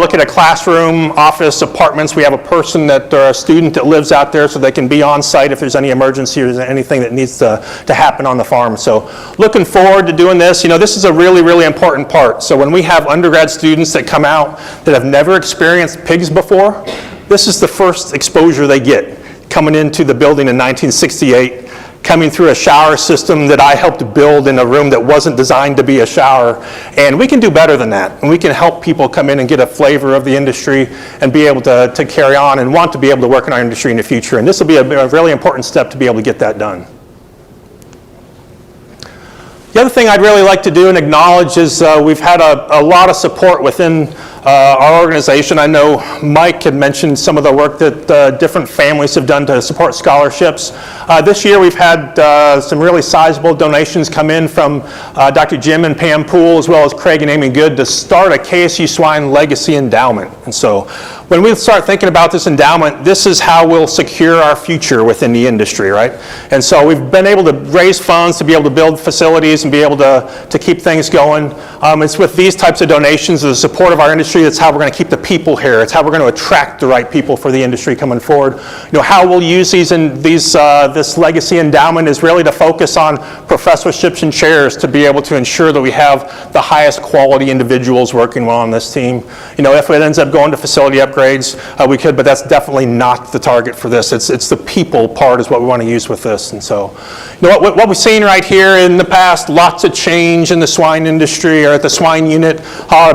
look at a classroom, office, apartments. We have a person or a student that lives out there so they can be on site if there's any emergency or anything that needs to happen on the farm. So looking forward to doing this. This is a really, really important part. So when we have undergrad students that come out that have never experienced pigs before, this is the first exposure they get, coming into the building in 1968, coming through a shower system that I helped build in a room that wasn't designed to be a shower. And we can do better than that. And we can help people come in and get a flavor of the industry and be able to carry on and want to be able to work in our industry in the future. And this will be a really important step to be able to get that done. The other thing I'd really like to do and acknowledge is we've had a lot of support within our organization. I know Mike had mentioned some of the work that different families have done to support scholarships. This year we've had some really sizable donations come in from Dr. Jim and Pam Poole, as well as Craig and Amy Good, to start a KSU Swine Legacy Endowment. And so when we start thinking about this endowment, this is how we'll secure our future within the industry, right? And so we've been able to raise funds to be able to build facilities and be able to keep things going. It's with these types of donations, the support of our industry, that's how we're going to keep the people here. It's how we're going to attract the right people for the industry coming forward. How we'll use this legacy endowment is really to focus on professorships and chairs to be able to ensure that we have the highest quality individuals working well on this team. If it ends up going to facility upgrades, we could, but that's definitely not the target for this. It's the people part is what we want to use with this. And so, what we've seen right here in the past, lots of change in the swine industry or at the swine unit,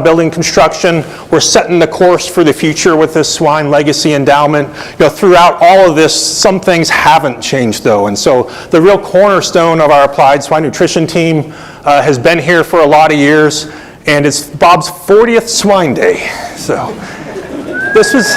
building construction. We're setting the course for the future with this Swine Legacy Endowment. Throughout all of this, some things haven't changed though. And so the real cornerstone of our applied swine nutrition team has been here for a lot of years, and it's Bob's 40th Swine Day. So this was...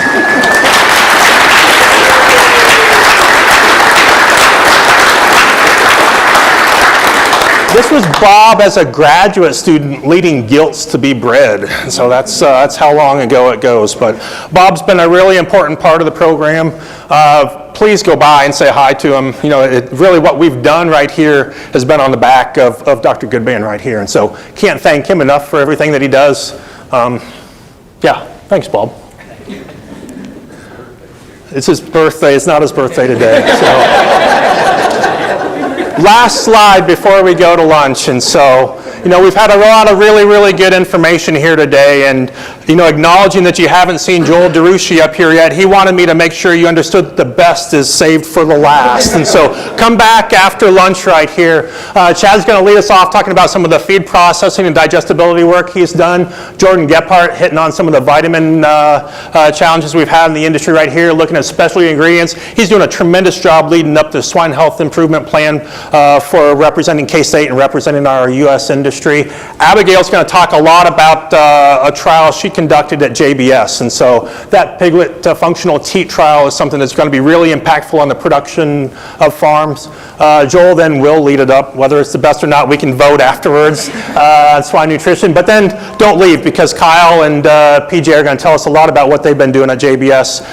This was Bob as a graduate student leading gilts to be bred. So that's how long ago it goes. But Bob's been a really important part of the program. Please go by and say hi to him. Really what we've done right here has been on the back of Dr. Goodband right here. And so can't thank him enough for everything that he does. Thanks, Bob. It's his birthday. It's not his birthday today. So. Last slide before we go to lunch. And so, we've had a lot of really, really good information here today. And, acknowledging that you haven't seen Joel DeRucci up here yet, he wanted me to make sure you understood that the best is saved for the last. And so come back after lunch right here. Chad's going to lead us off talking about some of the feed processing and digestibility work he's done. Jordan Gephardt hitting on some of the vitamin challenges we've had in the industry right here, looking at specialty ingredients. He's doing a tremendous job leading up the Swine Health Improvement Plan for representing K-State and representing our U.S. industry. Abigail's going to talk a lot about a trial she conducted at JBS, and so that piglet functional teat trial is something that's going to be really impactful on the production of farms. Joel then will lead it up. Whether it's the best or not, we can vote afterwards on swine nutrition, but then don't leave, because Kyle and PJ are going to tell us a lot about what they've been doing at JBS,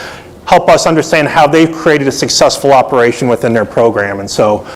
help us understand how they've created a successful operation within their program. And so